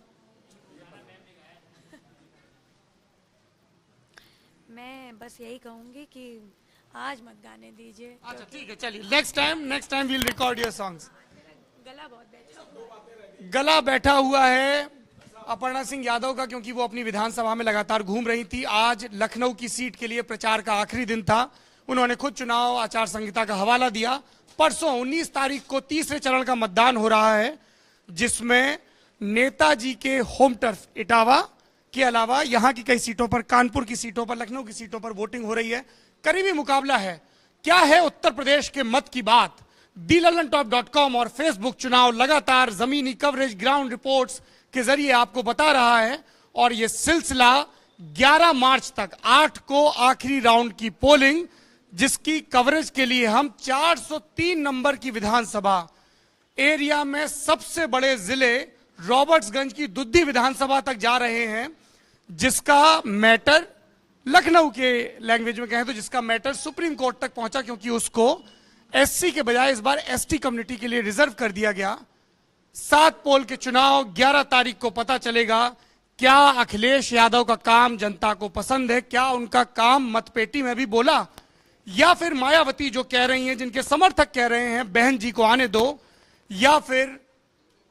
मैं बस यही कहूंगी कि आज मत गाने दीजिए। अच्छा ठीक है, चलिए next time we'll record your songs. गला बहुत बैठा, गला बैठा हुआ है अपर्णा सिंह यादव का, क्योंकि वो अपनी विधानसभा में लगातार घूम रही थी। आज लखनऊ की सीट के लिए प्रचार का आखिरी दिन था। उन्होंने खुद चुनाव आचार संहिता का हवाला दिया। परसों 19 तारीख को तीसरे चरण का मतदान हो रहा है, जिसमें नेताजी के होम टर्फ इटावा के अलावा यहां की कई सीटों पर, कानपुर की सीटों पर, लखनऊ की सीटों पर वोटिंग हो रही है। करीबी मुकाबला है। क्या है उत्तर प्रदेश के मत की बात? DLallanTop.com और फेसबुक चुनाव लगातार जमीनी कवरेज, ग्राउंड रिपोर्ट्स के जरिए आपको बता रहा है। और यह सिलसिला 11 मार्च तक, 8 को आखिरी राउंड की पोलिंग, जिसकी कवरेज के लिए हम 403 नंबर की विधानसभा एरिया में सबसे बड़े जिले रॉबर्ट्सगंज की दुद्धी विधानसभा तक जा रहे हैं, जिसका मैटर, लखनऊ के लैंग्वेज में कहें तो जिसका मैटर सुप्रीम कोर्ट तक पहुंचा, क्योंकि उसको एससी के बजाय इस बार एसटी कम्युनिटी के लिए रिजर्व कर दिया गया। 7 पोल के चुनाव 11 तारीख को पता चलेगा। क्या अखिलेश यादव का काम जनता को पसंद है? क्या उनका काम मतपेटी में भी बोला? या फिर मायावती जो कह रही हैं, जिनके समर्थक कह रहे हैं बहन जी को आने दो, या फिर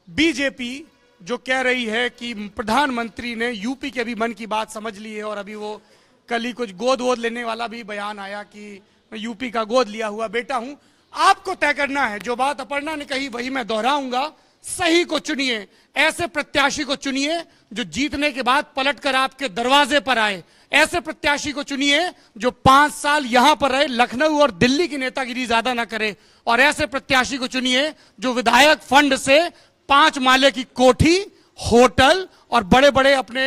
बीजेपी जो कह रही है कि प्रधानमंत्री ने यूपी के भी मन की बात समझ ली है। और अभी वो कल ही कुछ गोद वोद लेने वाला भी बयान आया कि मैं यूपी का गोद लिया हुआ बेटा हूं। आपको तय करना है। जो बात अपर्णा ने कही वही मैं दोहराऊंगा, सही को चुनिए। ऐसे प्रत्याशी को चुनिए जो जीतने के बाद पलटकर आपके दरवाजे पर आए। ऐसे प्रत्याशी को चुनिए जो 5 साल यहां पर रहे, लखनऊ और दिल्ली की नेतागिरी ज्यादा ना करे। और ऐसे प्रत्याशी को चुनिए जो विधायक फंड से 5 माले की कोठी, होटल और बड़े बड़े अपने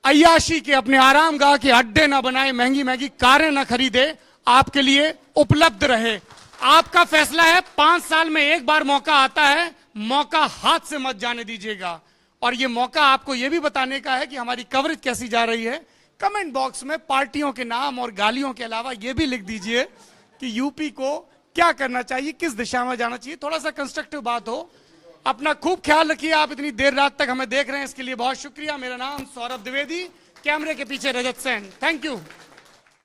अय्याशी के, अपने आरामगाह के अड्डे ना बनाए, महंगी महंगी कारें ना खरीदे, आपके लिए उपलब्ध रहे। आपका फैसला है। 5 साल में एक बार मौका आता है, मौका हाथ से मत जाने दीजिएगा। और ये मौका आपको ये भी बताने का है कि हमारी कवरेज कैसी जा रही है। कमेंट बॉक्स में पार्टियों के नाम और गालियों के अलावा ये भी लिख दीजिए कि यूपी को क्या करना चाहिए, किस दिशा में जाना चाहिए। थोड़ा सा कंस्ट्रक्टिव बात हो। अपना खूब ख्याल रखिए। आप इतनी देर रात तक हमें देख रहे हैं, इसके लिए बहुत शुक्रिया। मेरा नाम सौरभ द्विवेदी, कैमरे के पीछे रजत सेन। Thank you.